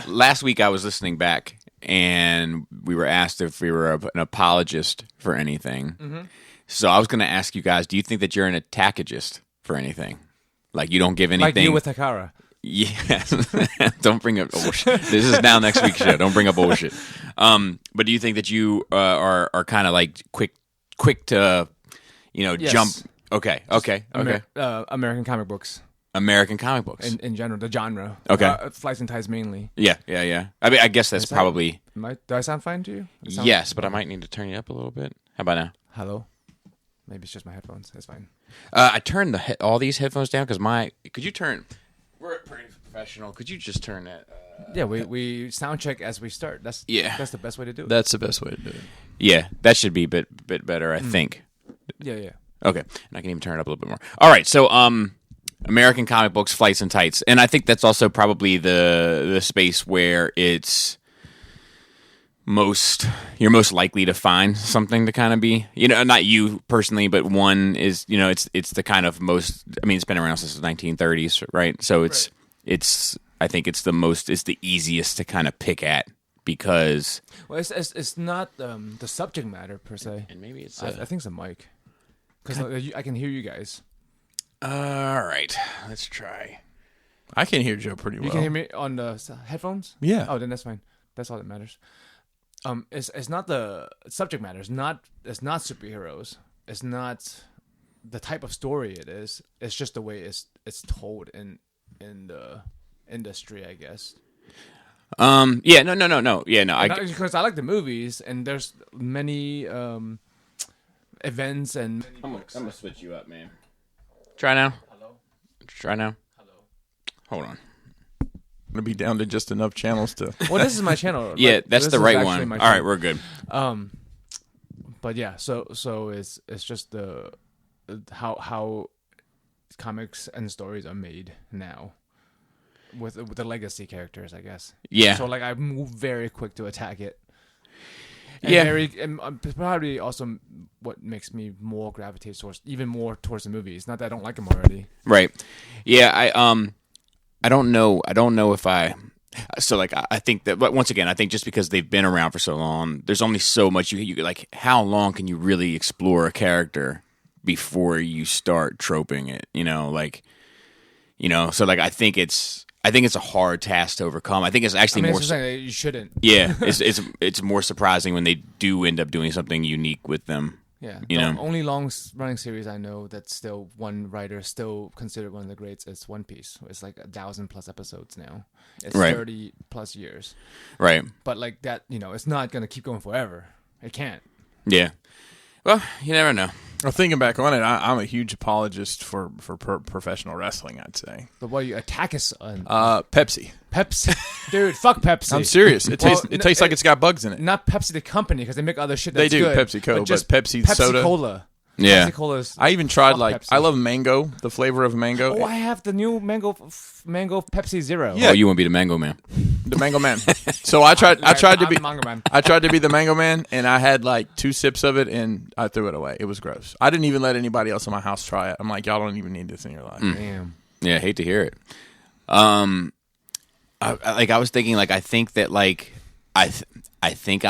last week I was listening back, and we were asked if we were an apologist for anything. Mm-hmm. So I was going to ask you guys: do you think that you're an attackagist for anything? Like you don't give anything. Like you with Takara. Yes. Don't bring up bullshit. This is now next week's show. Don't bring up bullshit. But do you think that you are kind of like quick to, Yes. jump? Okay. American comic books American comic books. in general, the genre. Okay. Flights and Ties mainly. Yeah. I mean, I guess that's probably Do I sound fine to you? yes, but I might need to turn you up a little bit. How about now? Hello. Maybe it's just my headphones. That's fine. I turned all these headphones down because could you turn? We're pretty professional. Could you just turn that? Yeah, we sound check as we start. That's the best way to do it. That's the best way to do it. Yeah, that should be a bit better, I think. Yeah. Okay, and I can even turn it up a little bit more. All right, so American comic books, Flights and Tights, and I think that's also probably the space where it's you're most likely to find something to kind of be, not you personally, but one is, it's the kind of most. I mean, it's been around since the 1930s, right? So it's I think it's the easiest to kind of pick at because it's not the subject matter per se, and maybe it's I think it's a mic because I can hear you guys. All right, let's try. I can hear Joe pretty well. You can hear me on the headphones? Yeah. Oh, then that's fine. That's all that matters. It's not the subject matter. It's not superheroes. It's not the type of story it is. It's just the way it's told in the industry, I guess. Yeah. No. Yeah. No. Because I like the movies, and there's many events and. I'm gonna switch you up, man. Try now. Hello. Try now. Hello. Hold on. I'm gonna be down to just enough channels to. Well, this is my channel. Yeah, that's the right one. All right, we're good. But yeah, so it's just the how comics and stories are made now with the legacy characters, I guess. Yeah. So like I move very quick to attack it. And and probably also what makes me more gravitate towards the movies. Not that I don't like them already. Right. Yeah. I don't know. I don't know if I. So like I think that, but once again, I think just because they've been around for so long, there's only so much you like. How long can you really explore a character before you start troping it? So like I think it's a hard task to overcome. I think it's actually more. You shouldn't. Yeah, it's more surprising when they do end up doing something unique with them. Yeah, the only long-running series I know that's still one writer still considered one of the greats is One Piece. It's like 1,000+ episodes now. It's 30+ years. Right. But like that, it's not gonna keep going forever. It can't. Yeah. Well, you never know. Well, thinking back on it, I'm a huge apologist for professional wrestling, I'd say. But what you attack us on? Pepsi. Pepsi, dude, fuck Pepsi. I'm serious. It tastes like it's got bugs in it. Not Pepsi the company because they make other shit They that's do good. PepsiCo, just but Pepsi soda. Cola. Yeah. Pepsi Cola's. I even tried Pepsi. I love mango, the flavor of mango. Oh, I have the new mango Pepsi Zero. Yeah. Oh, you want to be the Mango Man? The mango man. So I tried to be the Mango Man. I tried to be the mango man, and I had like 2 sips of it, and I threw it away. It was gross. I didn't even let anybody else in my house try it. I'm like, y'all don't even need this in your life. Damn. Yeah, I hate to hear it. I was thinking, like, I think that, like, I think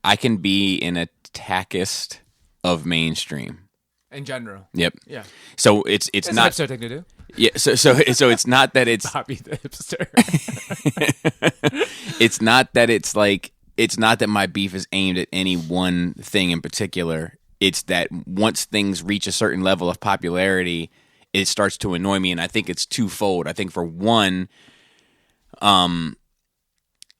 I can be an attackist of mainstream. In general. Yep. Yeah. So it's It's not. a hipster thing to do. Yeah. So it's not that it's. Bobby the hipster. It's not that it's like. It's not that my beef is aimed at any one thing in particular. It's that once things reach a certain level of popularity, it starts to annoy me, and I think it's twofold. I think for one,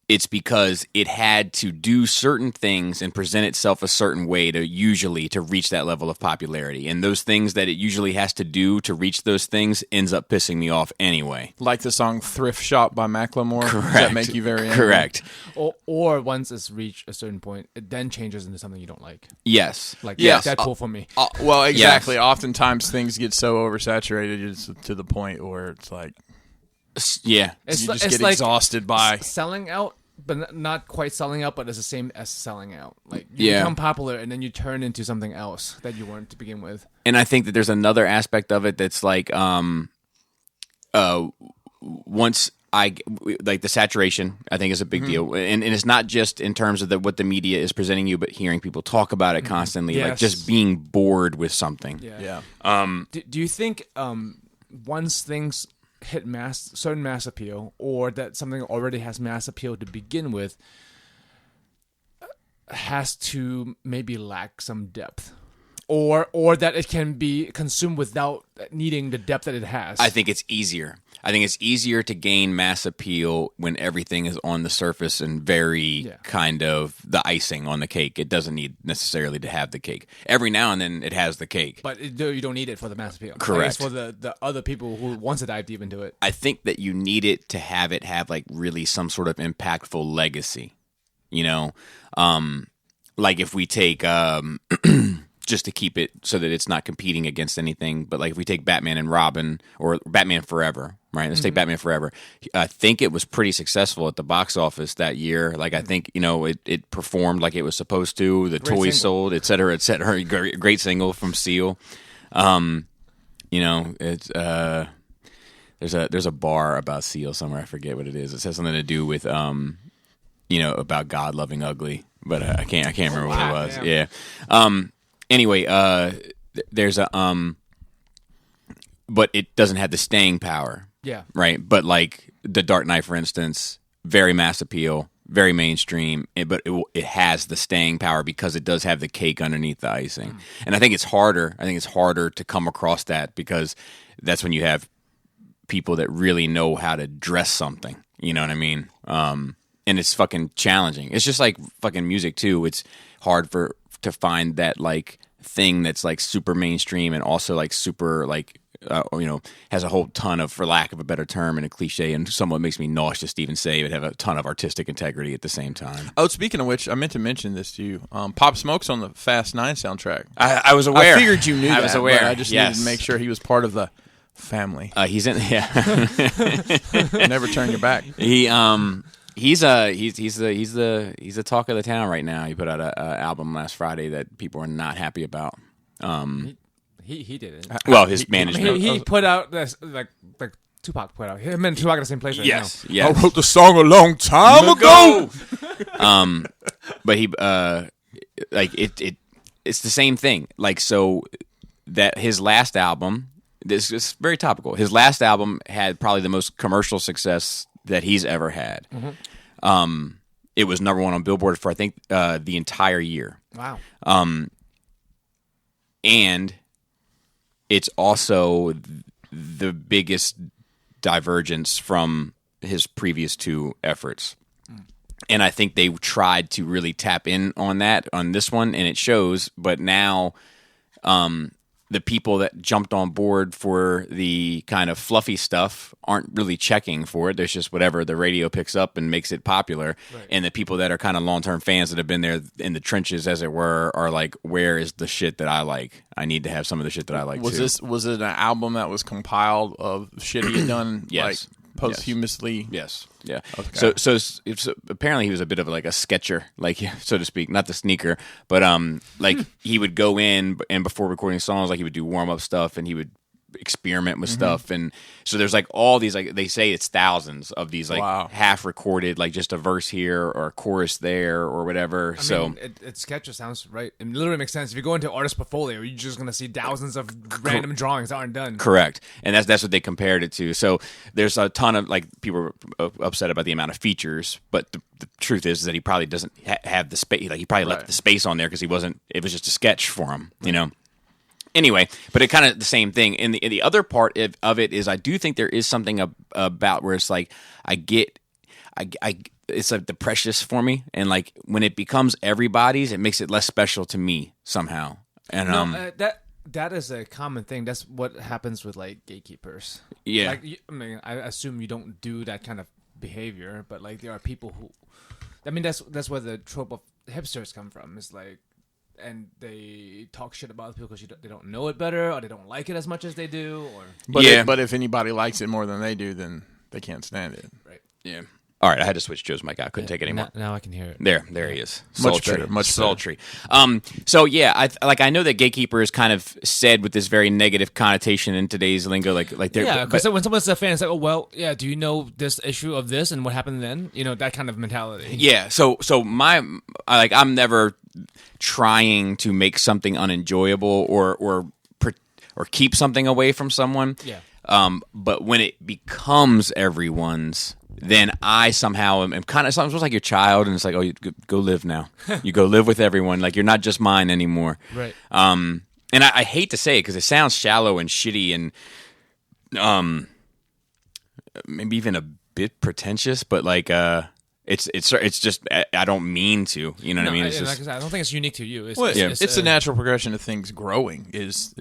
it's because it had to do certain things and present itself a certain way to reach that level of popularity. And those things that it usually has to do to reach those things ends up pissing me off anyway. Like the song Thrift Shop by Macklemore. Correct. Does that make you very angry? Correct. Or once it's reached a certain point, it then changes into something you don't like. Yes. Like Yes. Deadpool for me. Well, exactly. Yes. Oftentimes things get so oversaturated it's to the point where it's like Yeah. you just it's get like exhausted by. selling out, but not quite selling out, but it's the same as selling out. Like you Yeah. become popular and then you turn into something else that you weren't to begin with. And I think that there's another aspect of it that's like once like the saturation, I think is a big deal, and it's not just in terms of what the media is presenting you, but hearing people talk about it constantly, like Yes. just being bored with something. Yeah. Yeah. Do you think once things hit certain mass appeal, or that something already has mass appeal to begin with, has to maybe lack some depth, or that it can be consumed without needing the depth that it has? I think it's easier. I think it's easier to gain mass appeal when everything is on the surface and very kind of the icing on the cake. It doesn't need necessarily to have the cake. Every now and then it has the cake. But you don't need it for the mass appeal. Correct. Like it's for the other people who wants to dive deep into it. I think that you need it to have like really some sort of impactful legacy. You know, like if we take just to keep it so that it's not competing against anything, but like if we take Batman and Robin or Batman Forever, right? Let's take Batman Forever. I think it was pretty successful at the box office that year. Like I think, it performed like it was supposed to. The toys sold, et cetera, et cetera. Great single from Seal. It's there's a bar about Seal somewhere. I forget what it is. It says something to do with about God loving ugly, but I can't remember what it was. Yeah. Anyway, there's but it doesn't have the staying power. Yeah. Right. But like The Dark Knight, for instance, very mass appeal, very mainstream, but it has the staying power because it does have the cake underneath the icing. And I think it's harder. To come across that because that's when you have people that really know how to dress something. You know what I mean? And it's fucking challenging. It's just like fucking music too. It's hard to find that like thing that's like super mainstream and also like super like has a whole ton of, for lack of a better term and a cliche and somewhat makes me nauseous to even say, but have a ton of artistic integrity at the same time. Oh, speaking of which, I meant to mention this to you. Pop Smoke's on the Fast 9 soundtrack. I was aware. I figured you knew that. I was aware. But I just needed to make sure he was part of the family. He's in. Yeah. Never turn your back. He's the talk of the town right now. He put out an album last Friday that people are not happy about. He did it. Well, his management. He put out this like Tupac put out. Him and Tupac are the same place right now. Yes. I wrote the song a long time ago. But he it's the same thing. Like so that his last album. This is very topical. His last album had probably the most commercial success that he's ever had. It was number one on Billboard for I think the entire year. Wow. And it's also the biggest divergence from his previous two efforts. And I think they tried to really tap in on that on this one, and it shows. But now the people that jumped on board for the kind of fluffy stuff aren't really checking for it. There's just whatever the radio picks up and makes it popular. Right. And the people that are kind of long-term fans that have been there in the trenches, as it were, are like, where is the shit that I like? I need to have some of the shit that I like too. Was it an album that was compiled of shit he had done Yes. posthumously? Yes. Yeah. Okay. So apparently he was a bit of like a sketcher, like so to speak, not the sneaker, but like he would go in and before recording songs, like he would do warm up stuff and he would experiment with stuff, and so there's like all these, like they say it's thousands of these like half recorded, like just a verse here or a chorus there or whatever. I mean, it sketches sounds right. It literally makes sense. If you go into artist portfolio, you're just gonna see thousands of random drawings that aren't done. Correct, and that's what they compared it to. So there's a ton of like people are upset about the amount of features, but the truth is that he probably doesn't have the space. Like he probably left the space on there because he wasn't. It was just a sketch for him, you know. Anyway, but it kind of the same thing. And the other part of it is I do think there is something about where it's like it's like the precious for me, and like when it becomes everybody's, it makes it less special to me somehow. And that is a common thing. That's what happens with like gatekeepers. Yeah, like I mean, I assume you don't do that kind of behavior, but like there are people who. I mean, that's where the trope of hipsters come from. It's like. And they talk shit about people because they don't know it better, or they don't like it as much as they do, or but if anybody likes it more than they do, then they can't stand it. Right? Yeah. All right, I had to switch Joe's mic. I couldn't take it anymore. Now I can hear it. There he is. Much Sultry, better, much sultry. So yeah, I know that gatekeeper is kind of said with this very negative connotation in today's lingo, like they're Yeah, because when someone's a fan, it's like, oh well, yeah. Do you know this issue of this and what happened then? You know, that kind of mentality. yeah. So I'm never trying to make something unenjoyable or keep something away from someone. Yeah. But when it becomes everyone's, then I somehow am kind of, it's almost like your child, and it's like, oh, you go live now. You go live with everyone. Like, you're not just mine anymore. Right. And I hate to say it because it sounds shallow and shitty and maybe even a bit pretentious, but like it's just I don't mean to. You know what I mean? It's like just, I said, I don't think it's unique to you. It's the natural progression of things growing. Is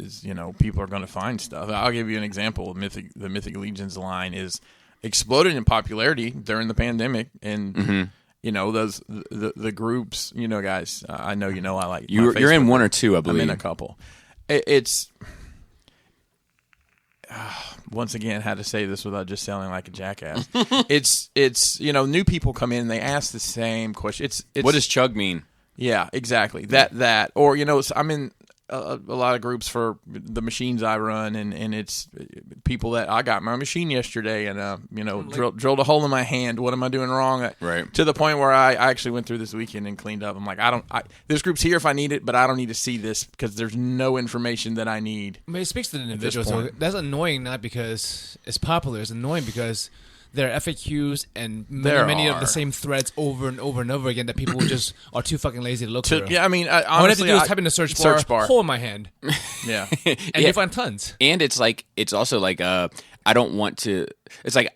people are going to find stuff. I'll give you an example. The Mythic Legions line is exploded in popularity during the pandemic, and those the groups. Guys, I know I like you're in one or two, I believe. I'm in a couple. It's once again, how to say this without just sounding like a jackass. it's new people come in, they ask the same question. It's what does chug mean? Yeah, exactly. That or I'm in a lot of groups for the machines I run, and it's people that I got my machine yesterday, and drilled a hole in my hand. What am I doing wrong? Right. To the point where I actually went through this weekend and cleaned up. I'm like, this group's here if I need it, but I don't need to see this because there's no information that I need. I mean, it speaks to the individual. So that's annoying, not because it's popular. It's annoying because there are FAQs and many of the same threads over and over and over again that people just are too fucking lazy to look through. Yeah, I mean, honestly, all I have to do is type in the search bar, hole in my hand. Yeah. And you find tons. And it's also like I don't want to. It's like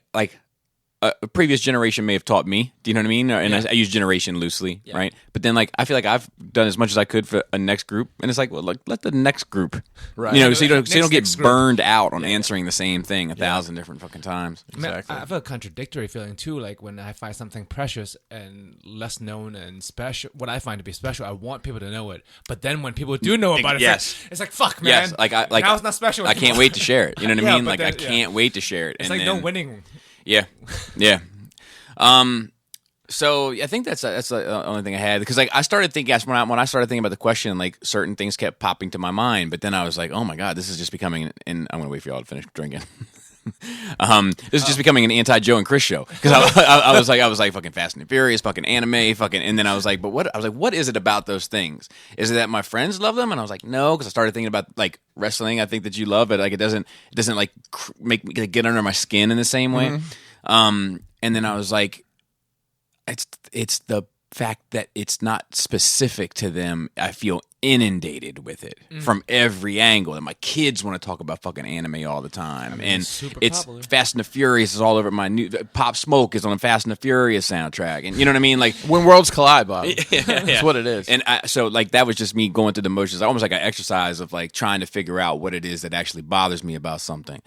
a previous generation may have taught me. Do you know what I mean? And I use generation loosely, right? But then I feel like I've done as much as I could for a next group, and it's like, well, let the next group, right? So you don't get burned out on answering the same thing 1,000 different fucking times. Exactly. I have a contradictory feeling too. Like when I find something precious and less known and special, what I find to be special, I want people to know it. But then when people do know about it, it's like fuck, man. Yes, now it's not special. I can't wait to share it. You know what I mean? Like then, I can't wait to share it. It's like no winning. Yeah. So I think that's the only thing I had, because I started thinking when I started thinking about the question, like certain things kept popping to my mind, but then I was like, oh my god, this is just becoming. And I'm gonna wait for y'all to finish drinking. This is just becoming an anti-Joe and Chris show, because I was like fucking Fast and Furious, fucking anime, fucking, and then I was like, what is it about those things? Is it that my friends love them? And I was like, no, because I started thinking about like wrestling. I think that you love it. Like it doesn't like make me get under my skin in the same way. And then I was like, it's the fact that it's not specific to them. I feel inundated with it from every angle. And my kids want to talk about fucking anime all the time. And it's popular. Fast and the Furious is all over my new Pop Smoke is on the Fast and the Furious soundtrack. And you know what I mean? Like when worlds collide, Bob. That's what it is. And so like that was just me going through the motions, almost like an exercise of like trying to figure out what it is that actually bothers me about something.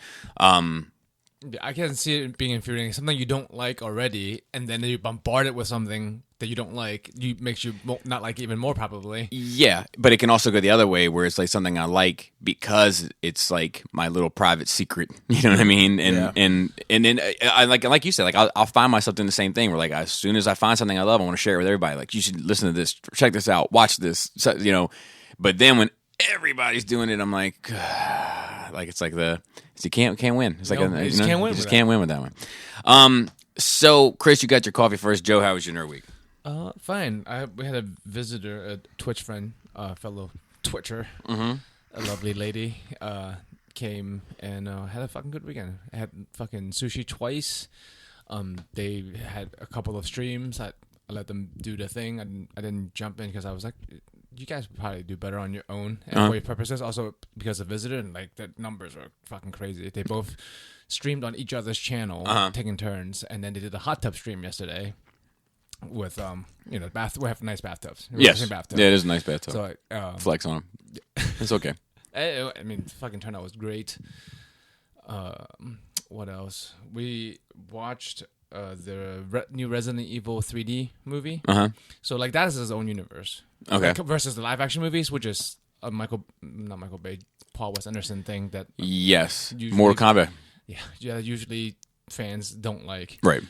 I can see it being infuriating. Something you don't like already, and then you bombard it with something that you don't like. Makes you not like it even more, probably. Yeah, but it can also go the other way, where it's like something I like because it's like my little private secret. You know what I mean? And then I like you said, like I'll find myself doing the same thing. Where like as soon as I find something I love, I want to share it with everybody. Like you should listen to this, check this out, watch this. So, but then when everybody's doing it, I'm like. Like it's like you can't win. It's like you just can't win. You just can't win with that one. So Chris, you got your coffee first. Joe, how was your nerd week? Fine. We had a visitor, a Twitch friend, fellow Twitcher, a lovely lady, came and had a fucking good weekend. I had fucking sushi twice. They had a couple of streams. I let them do the thing. I didn't jump in because I was like, you guys would probably do better on your own and for your purposes. Also because of visitor and like the numbers were fucking crazy. They both streamed on each other's channel, taking turns, and then they did a hot tub stream yesterday with we have nice bathtubs. Yes, bathtub. Yeah, it is a nice bathtub. So flex on them. It's okay. I mean, the fucking turnout was great. What else? We watched the new Resident Evil 3D movie. So like that is his own universe. Okay. Like, versus the live action movies, which is a not Michael Bay, Paul Wes Anderson thing that yes, Mortal Kombat. Yeah, usually fans don't like. Right.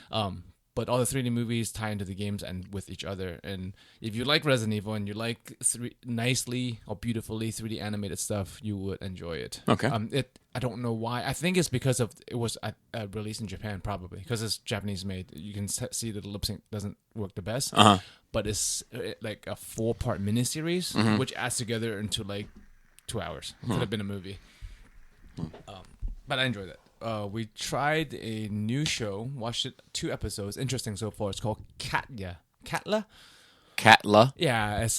but all the 3D movies tie into the games and with each other. And if you like Resident Evil and you like nicely or beautifully 3D animated stuff, you would enjoy it. Okay. I don't know why. I think it's because of it was released in Japan, probably because it's Japanese made. You can see that the lip sync doesn't work the best, but it's like a 4-part miniseries, which adds together into like 2 hours. Could have been a movie. But I enjoyed it. We tried a new show, watched it 2 episodes. Interesting so far. It's called Katla. Katla. Yeah, it's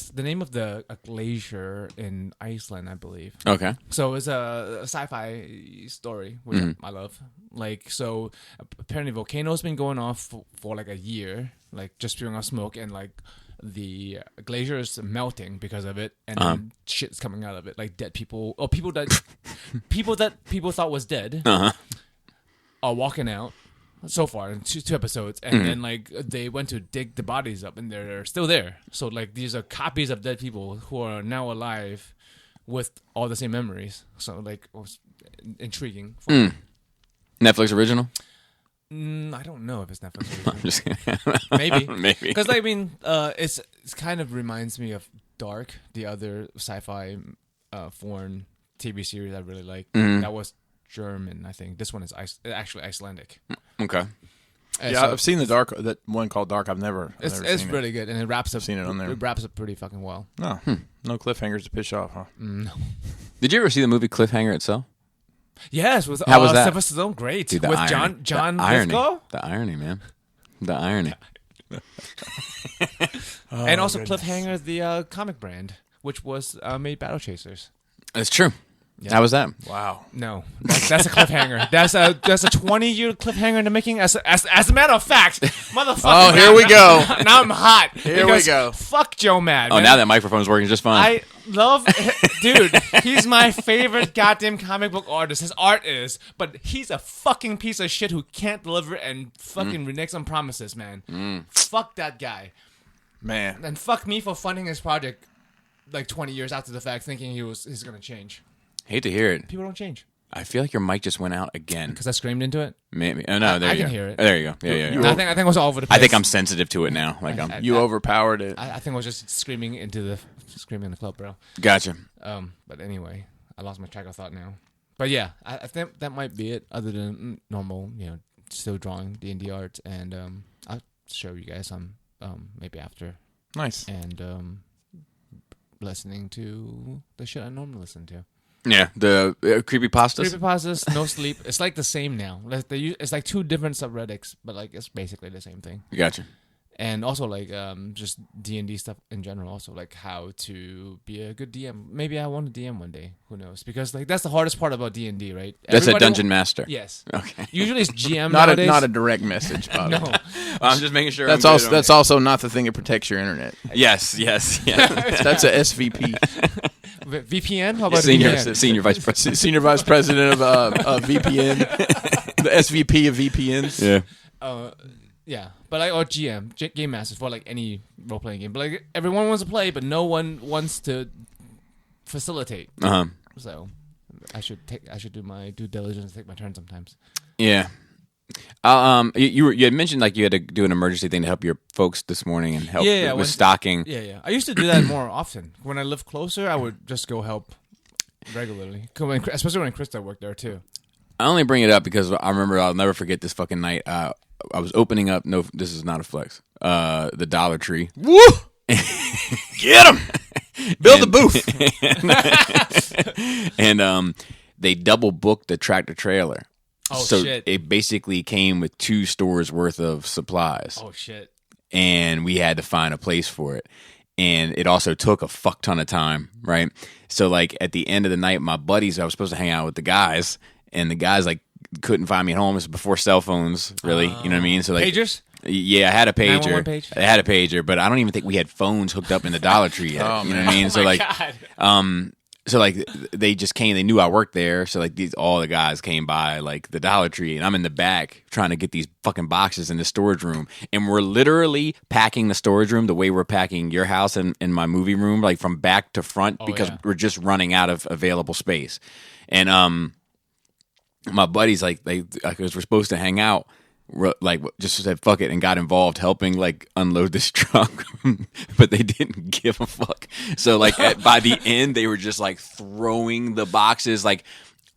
the name of a glacier in Iceland, I believe. Okay. So it's a sci-fi story, which I love. Like, so apparently volcano's been going off for like a year, like just spewing out smoke, and like the glacier is melting because of it, and then shit's coming out of it, like dead people or people that people thought was dead are walking out. So far in 2 episodes, and then like they went to dig the bodies up, and they're still there. So like these are copies of dead people who are now alive with all the same memories. So like it was intriguing. Netflix original? I don't know if it's Netflix. I'm just kidding. Maybe, Maybe. because I mean, it's kind of reminds me of Dark, the other sci-fi foreign TV series I really like. That was German, I think. This one is actually Icelandic. Okay. Yeah, so I've seen that one called Dark. I've never it's seen really good, and it wraps up. Seen it on there. It wraps up pretty fucking well. No, no cliffhangers to piss off, huh? No. Did you ever see the movie Cliffhanger itself? Yes, with How was that? Sylvester Stallone, great. Dude, the with irony. John the irony. Lithgow, The irony, man. The irony. and also goodness. Cliffhanger, the comic brand, which was made Battle Chasers. It's true. Yeah. How was that? Wow. No, that's a cliffhanger. That's a 20-year cliffhanger in the making. As a matter of fact, motherfucker. Oh, here we go. Now I'm hot. Here we go. Fuck Joe Mad. Oh, man. now that microphone's working just fine. I love, dude. He's my favorite goddamn comic book artist. His art is, but he's a fucking piece of shit who can't deliver and fucking reneges on promises, man. Fuck that guy, Man. and fuck me for funding his project like 20 years after the fact, thinking he's gonna change. Hate to hear it. People don't change I feel like your mic just went out again. because I screamed into it. Maybe. Oh, no, there I you can go. hear it. There you go. Yeah. And I think it was all over the place. I think I'm sensitive to it now. Like I'm. You overpowered it. I think I was just screaming in the club, bro. Gotcha. But anyway, I lost my track of thought now. But yeah, I think that might be it. Other than normal, still drawing D&D art, and I'll show you guys some maybe after, Nice. and listening to the shit I normally listen to. Yeah. The creepypastas. Creepypastas, No Sleep. It's like the same now. It's like 2 different subreddits, but like it's basically the same thing. Gotcha. And also like just D&D stuff in general. Also like how to be a good DM. Maybe I want to DM one day. Who knows? Because like that's the hardest part about D&D, right? That's Everybody a dungeon master. Yes. Okay. Usually it's GM Not nowadays. a direct message, Bobby. No. I'm just making sure. That's I'm good also on that's it. also not the thing that protects your internet. Yes. That's a SVP, VPN? How about Senior VPN? senior vice president. senior vice president of VPN, the SVP of VPNs. Yeah. Yeah, but like or GM, game masters for like any role playing game. But like everyone wants to play, but no one wants to facilitate. So I should do my due diligence and take my turn sometimes. Yeah. You had mentioned like you had to do an emergency thing to help your folks this morning and help with stocking. Yeah. I used to do that more often. When I lived closer, I would just go help regularly. Especially when Krista worked there too. I only bring it up because I remember I'll never forget this fucking night. I was opening up. No, this is not a flex. The Dollar Tree. Woo! Get him! Build a booth. And they double booked the tractor trailer. Oh so shit! it basically came with 2 stores worth of supplies. Oh shit! And we had to find a place for it. And it also took a fuck ton of time, right? So like at the end of the night, my buddies, I was supposed to hang out with the guys, and the guys like couldn't find me at home. It was before cell phones, really. You know what I mean? So like Pagers? Yeah, I had a 911 pager. page? I had a pager, but I don't even think we had phones hooked up in the Dollar Tree yet. Oh, you know man. what I mean? So like God. so like they just came, they knew I worked there, so like all the guys came by like the Dollar Tree, and I'm in the back trying to get these fucking boxes in the storage room, and we're literally packing the storage room the way we're packing your house and in my movie room, like from back to front, because we're just running out of available space. And my buddies, like, because we're supposed to hang out, like just said fuck it and got involved helping like unload this truck, but they didn't give a fuck. So like by the end, they were just like throwing the boxes like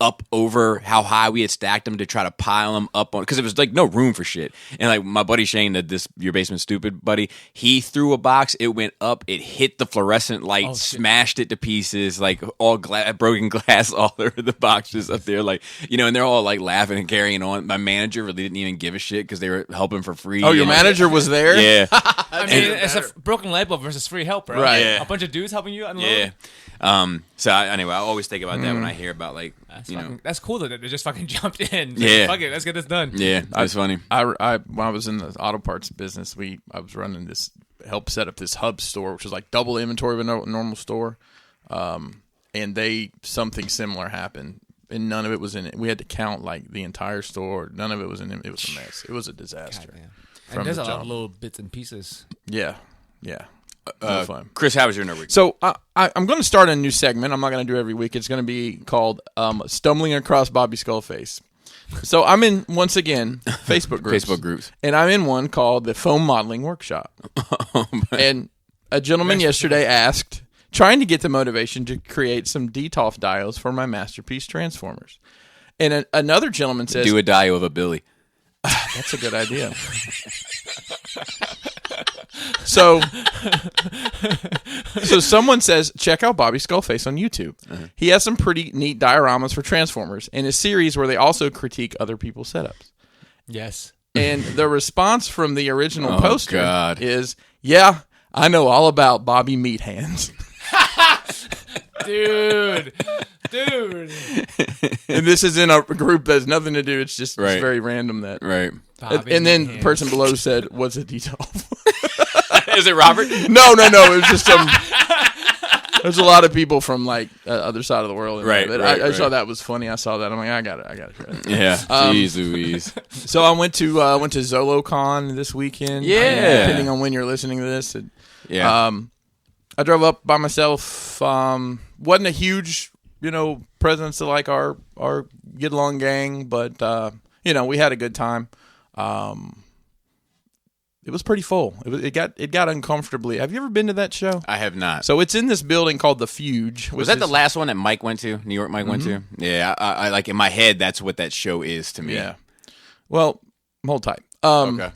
up over how high we had stacked them to try to pile them up on, because it was like no room for shit. And like my buddy Shane, this Your Basement Stupid buddy, he threw a box, it went up, it hit the fluorescent light, smashed it to pieces, like all broken glass all over the boxes up there, like, you know, and they're all like laughing and carrying on. My manager really didn't even give a shit because they were helping for free. Oh, your manager was there? Yeah. I mean, it's a broken light bulb versus free help, bro. Right. Yeah. A bunch of dudes helping you unload. Yeah. Anyway, I always think about that when I hear about like, that's cool that they just fucking jumped in. Yeah. Fuck it, let's get this done. Yeah, that's funny. I when I was in the auto parts business, I was running this, help set up this hub store, which was like double inventory of a normal store, and something similar happened, and none of it was in it. We had to count like the entire store. None of it was in it. It was a mess. It was a disaster. And there's a lot of little bits and pieces. Yeah. No fun. Chris, how was your nerd week? So I'm going to start a new segment. I'm not going to do it every week. It's going to be called Stumbling Across Bobby Skullface. So I'm in, once again, Facebook groups. And I'm in one called the Foam Modeling Workshop. And a gentleman yesterday asked, trying to get the motivation to create some DTOF dials for my Masterpiece Transformers. And another gentleman says, do a dial of a Billy. That's a good idea. So someone says, check out Bobby Skullface on YouTube. Uh-huh. He has some pretty neat dioramas for Transformers in a series where they also critique other people's setups. Yes. And the response from the original poster is, yeah, I know all about Bobby Meat Hands. Dude. And this is in a group that has nothing to do. It's just it's very random that. Right. And then the person below said, what's a DTOF? Is it Robert? No. It was just some. There's a lot of people from like other side of the world. Right. I saw that was funny. I saw that. I'm like, I got it. Try it. Yeah. Jeez Louise. So I went to ZoloCon this weekend. Yeah. Depending on when you're listening to this. I drove up by myself. Wasn't a huge, presence to like our get along gang, but we had a good time. It was pretty full. It got uncomfortably. Have you ever been to that show? I have not. So it's in this building called the Fuge. Was that the last one that Mike went to? New York Mike went to? Yeah, I like in my head that's what that show is to me. Yeah. Well, hold tight. Okay.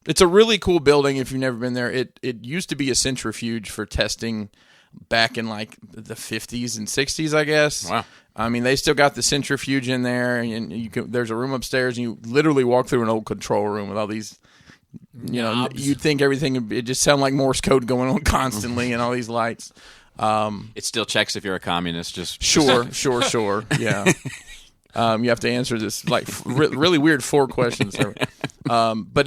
It's a really cool building if you've never been there. It used to be a centrifuge for testing back in like the 50s and 60s, I guess. Wow. I mean, they still got the centrifuge in there, and there's a room upstairs, and you literally walk through an old control room with all these, knobs. You'd think everything, it just sounded like Morse code going on constantly and all these lights. It still checks if you're a communist. Sure. Yeah. You have to answer this like really weird 4 questions. But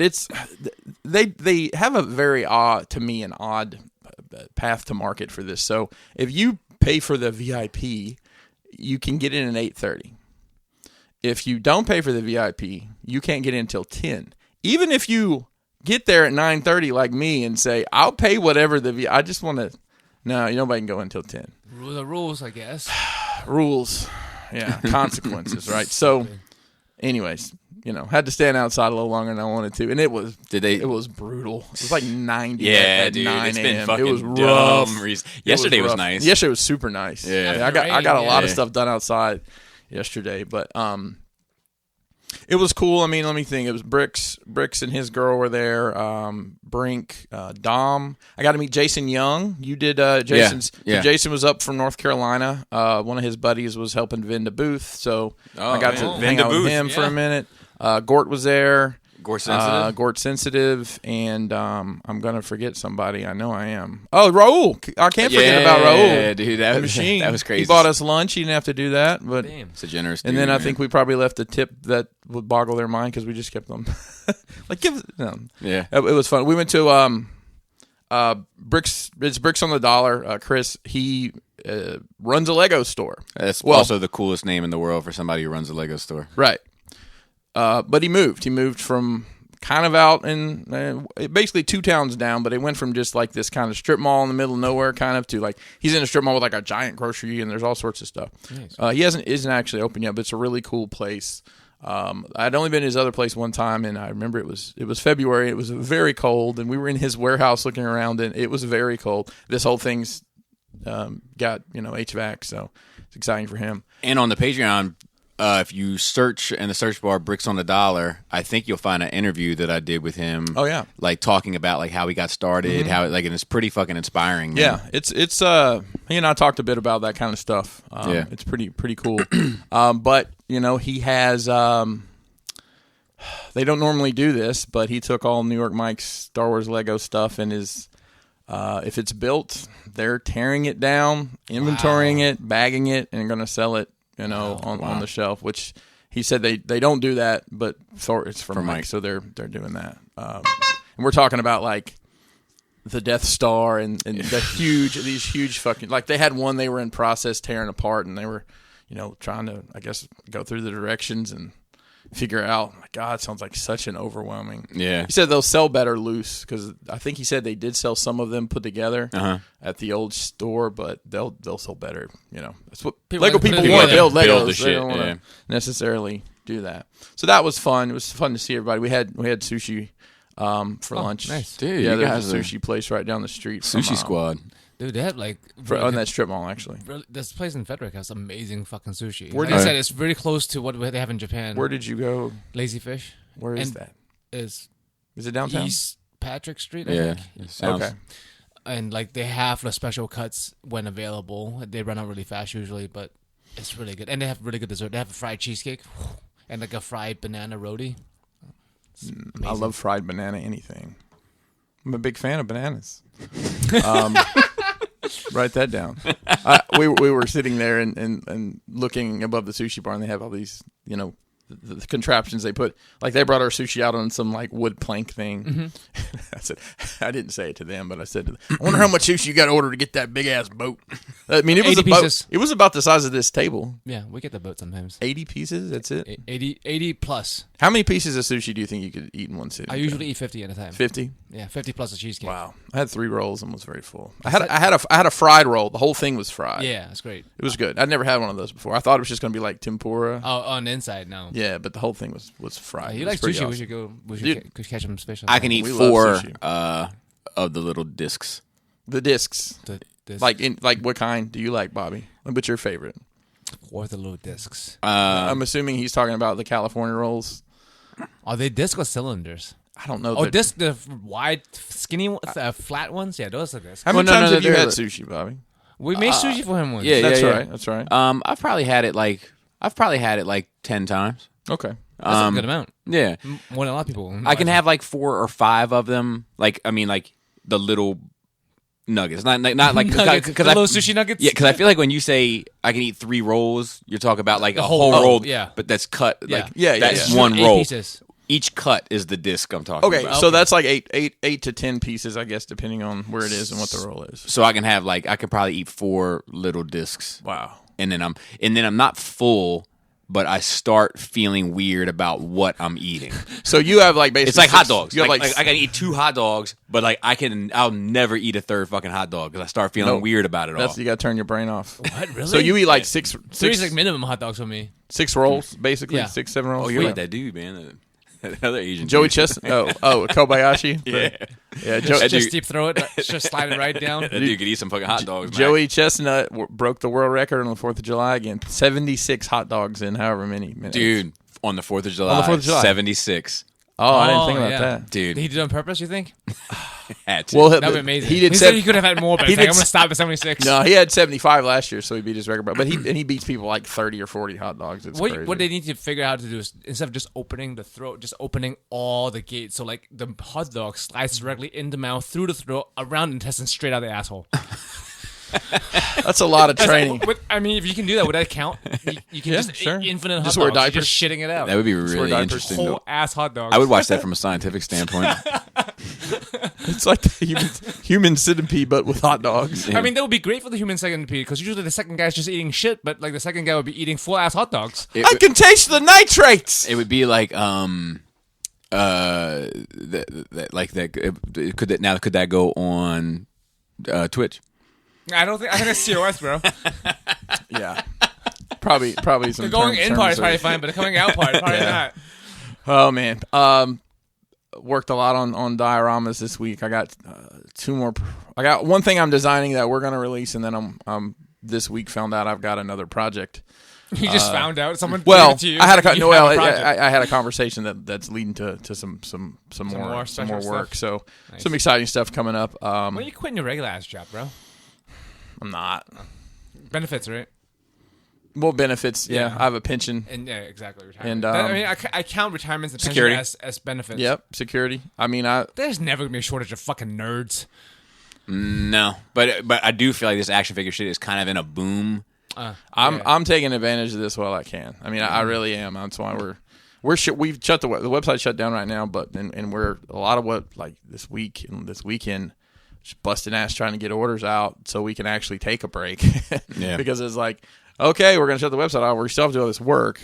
they have a very odd path to market for this. So if you pay for the VIP, you can get in at 8:30. If you don't pay for the VIP, you can't get in until 10. Even if you get there at 9:30 like me and say, I'll pay whatever I just want to. No, nobody can go until 10. The rules, I guess. Rules. Yeah, consequences, right? So, anyways, had to stand outside a little longer than I wanted to, and it was brutal. It was like 90 at dude, 9 it's been a.m. fucking It was rough. Yesterday was nice. Yesterday was super nice. Yeah. I got a lot of stuff done outside yesterday, but it was cool. I mean, let me think. It was Bricks and his girl were there. Brink, Dom. I got to meet Jason Young. You did Jason's. Yeah. So Jason was up from North Carolina. One of his buddies was helping vend a booth, so I got to hang out with him for a minute. Gort was there. Gort Sensitive, and I'm gonna forget somebody. I know I am. Oh, Raul! I can't forget about Raul. Yeah, dude, that machine. That was crazy. He bought us lunch. He didn't have to do that, but it's a generous. And dude, then I man. think we probably left a tip that would boggle their mind because we just kept them. Like Yeah, it was fun. We went to Bricks. It's Bricks on the Dollar. Chris, he runs a Lego store. That's also the coolest name in the world for somebody who runs a Lego store. Right. But he moved. He moved from kind of out in basically 2 towns down, but it went from just like this kind of strip mall in the middle of nowhere kind of to like he's in a strip mall with like a giant grocery and there's all sorts of stuff. Nice. He isn't actually open yet, but it's a really cool place. I'd only been to his other place one time, and I remember it was February. It was very cold, and we were in his warehouse looking around, and it was very cold. This whole thing's got HVAC, so it's exciting for him. And on the Patreon, if you search in the search bar "Bricks on the Dollar," I think you'll find an interview that I did with him. Oh yeah, like talking about like how he got started, how and it's pretty fucking inspiring. Man. Yeah, it's he and I talked a bit about that kind of stuff. Yeah, it's pretty cool. But he has. They don't normally do this, but he took all New York Mike's Star Wars Lego stuff and is. If it's built, they're tearing it down, inventorying it, bagging it, and going to sell it. On the shelf, which he said they don't do that, but it's for Mike, so they're doing that. And we're talking about like the Death Star and these huge fucking, like they had one they were in process tearing apart, and they were trying to, I guess, go through the directions and figure out. My God, it sounds like such an overwhelming. Yeah. He said they'll sell better loose because I think he said they did sell some of them put together at the old store, but they'll sell better. That's what Lego people want to build Legos. Build the they shit, don't want to necessarily do that. So that was fun. It was fun to see everybody. We had sushi for lunch. Nice. Dude, yeah, you there's guys a are sushi place right down the street. Sushi from, Squad. Dude, they have like on that strip mall actually. This place in Frederick has amazing fucking sushi. Where Like did- I said, it's very close to what they have in Japan. Where did you go? Lazy Fish Where is And that? is Is it downtown? East Patrick Street. I Yeah. think. It sounds, Okay. And like they have the special cuts when available. They run out really fast usually, but it's really good. And they have really good dessert. They have a fried cheesecake and like a fried banana roti. It's I amazing. love fried banana anything. I'm a big fan of bananas. Write that down. We were sitting there and looking above the sushi bar, and they have all these, the contraptions they put. Like they brought our sushi out on some like wood plank thing. I said, I didn't say it to them, but I said to them, I wonder how much sushi you got to order to get that big ass boat. I mean, it was 80 about pieces. it was about the size of this table. Yeah, we get the boat sometimes. 80 pieces. That's it. 80 plus. How many pieces of sushi do you think you could eat in one sitting? I usually eat 50 at a time. 50. Yeah, 50 plus a cheesecake. Wow, I had 3 rolls and was very full. I had a fried roll. The whole thing was fried. Yeah, that's great. It was good. I'd never had one of those before. I thought it was just going to be like tempura. Oh, on the inside, no. Yeah, but the whole thing was fried. You It like was pretty sushi? We awesome. should go. We Dude. should could catch some fish. I can eat We love 4 sushi. of the little discs. The discs. This Like what kind do you like, Bobby? What's your favorite? or the little discs. I'm assuming he's talking about the California rolls. Are they disc or cylinders? I don't know. Oh, disc, the wide, skinny, flat ones. Yeah, those are discs. How many Well, no, times no, have you they're had the- sushi, Bobby? We made sushi for him once. Yeah, That's yeah. right. That's right. I've probably had it like 10 times. Okay. That's a good amount. Yeah. More than a lot of people. I can have like 4 or 5 of them. Like the little nuggets, not like Nuggets, the little sushi nuggets. Yeah, because I feel like when you say I can eat 3 rolls, you're talking about like a whole whole- roll. yeah. but that's cut. Yeah. Like Yeah, that's yeah. one 8 roll. pieces. Each cut is the disc I'm talking Okay, about. so that's like eight to 10 pieces, I guess, depending on where it is and what the roll is. So I can have I could probably eat 4 little discs, Wow. and then I'm not full, but I start feeling weird about what I'm eating. So you have like basically It's like hot 6 dogs. You have Like I can eat 2 hot dogs, but I'll never eat a 3rd fucking hot dog because I start feeling Nope. weird about it all. you got to turn your brain off. What, really? So you eat like six Three's like minimum hot dogs for me. 6 rolls, basically Yeah. 6, 7 rolls. Oh, you're Yeah. like that dude, man. That other Asian Joey dude. Chestnut. Oh, Kobayashi. Yeah. Just dude- deep throw it. Just slide it right down. That dude could eat some fucking hot dogs. man. Joey Chestnut broke the world record on the 4th of July again. 76 hot dogs in however many minutes. Dude, on the 4th of July. On the 4th of July. 76. Oh, I didn't think about yeah. that. Dude, He did it on purpose, you think? had to. Well, That would be amazing. He did said he could have had more, but he he's like, did I'm going to stop at 76. No, he had 75 last year, so he beat his record. But he beats people like 30 or 40 hot dogs. It's crazy. What they need to figure out how to do is instead of just opening the throat, just opening all the gates. So like the hot dog slides directly in the mouth, through the throat, around the intestine, straight out the asshole. That's a lot of training. I mean, if you can do that, would that count? You can Yeah, just sure. infinite hot Just wear dogs. You're diapers. just shitting it out. That would be wear really diapers. interesting. Whole though. ass hot dogs. I would watch that from a scientific standpoint. It's like the human centipede, but with hot dogs. I mean, that would be great for the human centipede because usually the second guy's just eating shit, but like the second guy would be eating full ass hot dogs. It, I can taste the nitrates. it would be like could that go on Twitch? I think that's COS, bro. Yeah. Probably some The going terms in part is are- probably fine, but the coming out part probably Yeah. not. Oh man, worked a lot on dioramas this week. I got two more. I got one thing I'm designing that we're gonna release, and then I'm this week found out I've got another project. You just found out someone Well, gave it to you. I had a You have a project. I had a conversation that's leading to some more special work. stuff. So Nice. some exciting stuff coming up. When are you quitting your regular ass job, bro? I'm not. Benefits, right? Well, benefits. Yeah, Yeah. I have a pension. And yeah, exactly. Retirement. And, I mean, I count retirements and pension Security. as benefits. Yep, security. I mean, There's never gonna be a shortage of fucking nerds. No, but I do feel like this action figure shit is kind of in a boom. I'm taking advantage of this while I can. I mean, I really am. That's why we've shut the website shut down right now, but and we're a lot of what like this week and this weekend just busting ass trying to get orders out so we can actually take a break. Yeah. Because it's like, okay, we're gonna shut the website off. We still have to do all this work,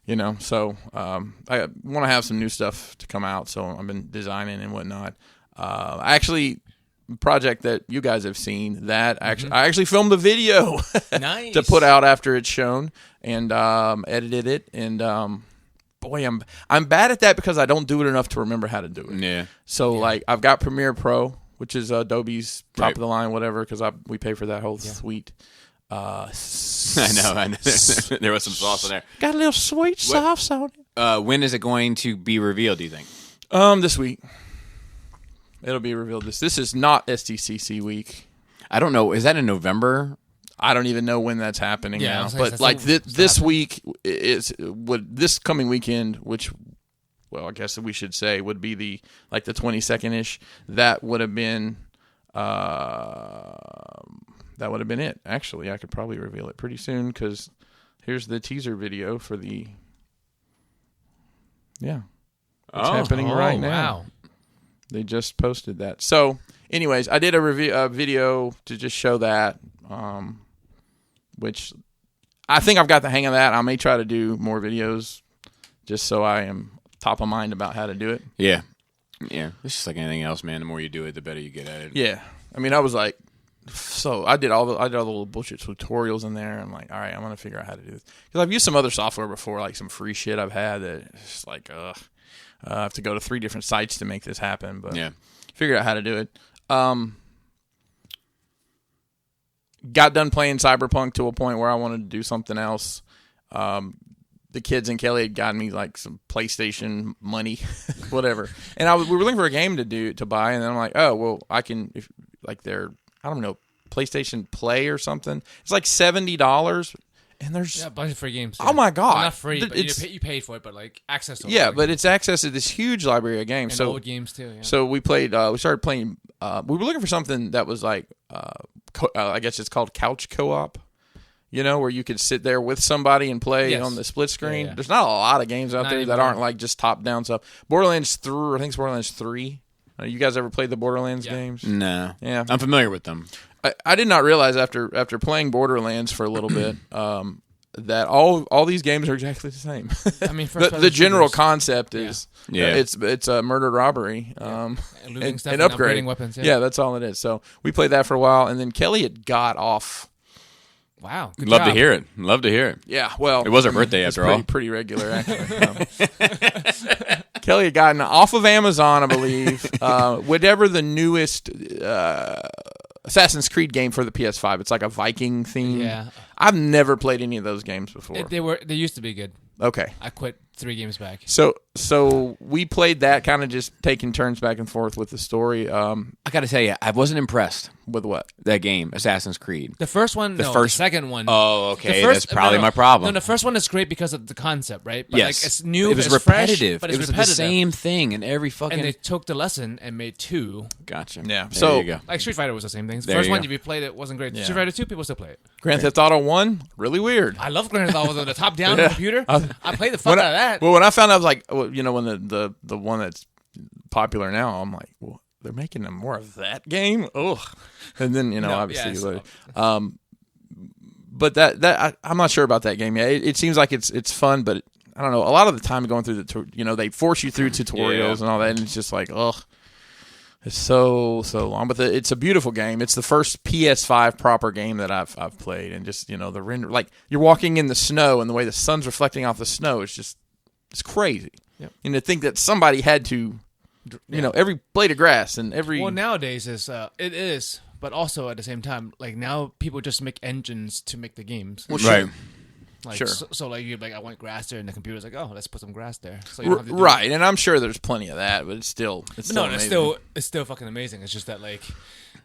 you know. So I want to have some new stuff to come out. So I've been designing and whatnot. Project that you guys have seen that actually I actually filmed a video Nice. to put out after it's shown and edited it and boy I'm bad at that because I don't do it enough to remember how to do it. Yeah. So like I've got Premiere Pro, which is Adobe's top Right. of the line whatever because we pay for that whole suite. I know. There was some sauce in there. Got a little sweet sauce on it. When is it going to be revealed, do you think? This week. It'll be revealed. This is not STCC week. I don't know. Is that in November? I don't even know when that's happening Yeah, I now. was like, But that's like still this happening. week is this coming weekend, which well, I guess we should say would be the 22nd ish. That would have been it. Actually, I could probably reveal it pretty soon because here's the teaser video for the it's happening right now. Wow. They just posted that. So, anyways, I did a video to just show that, which I think I've got the hang of that. I may try to do more videos just so I am top of mind about how to do it. Yeah. Yeah. It's just like anything else, man. The more you do it, the better you get at it. Yeah. I mean, I was like, so I did all the little bullshit tutorials in there. I'm like, all right, I'm going to figure out how to do this. Because I've used some other software before, like some free shit I've had that it's just like, ugh. I have to go to 3 different sites to make this happen, but Yeah. figure out how to do it. Got done playing Cyberpunk to a point where I wanted to do something else. The kids and Kelly had gotten me like some PlayStation money, whatever, and we were looking for a game to buy, and then I'm like, oh well, I can I don't know, PlayStation Play or something. It's like $70. And there's Yeah, a bunch of free games. Oh my God. Well, not free, but It's- you paid for it, but like access to yeah, it. but it's access to this huge library of games. And So old games too. Yeah. So we played. We started playing. We were looking for something that was like, I guess it's called couch co-op. You know, where you could sit there with somebody and play Yes. on the split screen. Yeah. There's not a lot of games out Not there that anymore. aren't like just top down stuff. Borderlands 3, I think it's Borderlands 3. You guys ever played the Borderlands Yeah. games? No. Yeah. I'm familiar with them. I did not realize after playing Borderlands for a little bit that all these games are exactly the same. I mean, first the general shooters. concept is Yeah. it's a murder robbery And looting and stuff and upgrade upgrading weapons. Yeah, that's all it is. So we played that for a while, and then Kelly had got off. Wow. Good Love job. to hear it. Love to hear it. Yeah, well, It was her birthday it's after all. pretty regular actually. Kelly had gotten off of Amazon, I believe, whatever the newest Assassin's Creed game for the PS5. It's like a Viking theme. Yeah. I've never played any of those games before. They used to be good. Okay. I quit 3 games back. So we played that, kind of just taking turns back and forth with the story. I got to tell you, I wasn't impressed With what? that game, Assassin's Creed. The first one, the first- second one. Oh, okay. The first- That's probably no, my problem. No, the first one is great because of the concept, right? But Yes. like, it's new. It was it's fresh, repetitive. but It it's was repetitive. the same thing in every fucking. And they took the lesson and made 2. Gotcha. Yeah. There So- you go. Like Street Fighter was the same thing. The There first you one, go. if you played it, wasn't great. Yeah. Street Fighter 2, people still play it. Grand Theft Auto 1? Really weird. I love Grand Theft Auto, the top-down computer. I played the fuck When out of that. Well, when I found out, I was like, well, you know, when the one that's popular now, I'm like, well, they're making them more of that game? Ugh. And then, you know, No, obviously, yes. like, but that I'm not sure about that game yet. It seems like it's fun, but I don't know. A lot of the time going through they force you through tutorials Yeah. and all that, and it's just like, ugh. It's so long, but it's a beautiful game. It's the first PS5 proper game that I've played, and just the render, like you're walking in the snow, and the way the sun's reflecting off the snow is just it's crazy. Yep. And to think that somebody had to, every blade of grass and every nowadays it is, but also at the same time, like now people just make engines to make the games. Well, Right. Like, Sure. So like you're like, I want grass there, and the computer's like, oh, let's put some grass there. So you don't have to do right, and I'm sure there's plenty of that, but it's still No, amazing. it's still fucking amazing. It's just that like,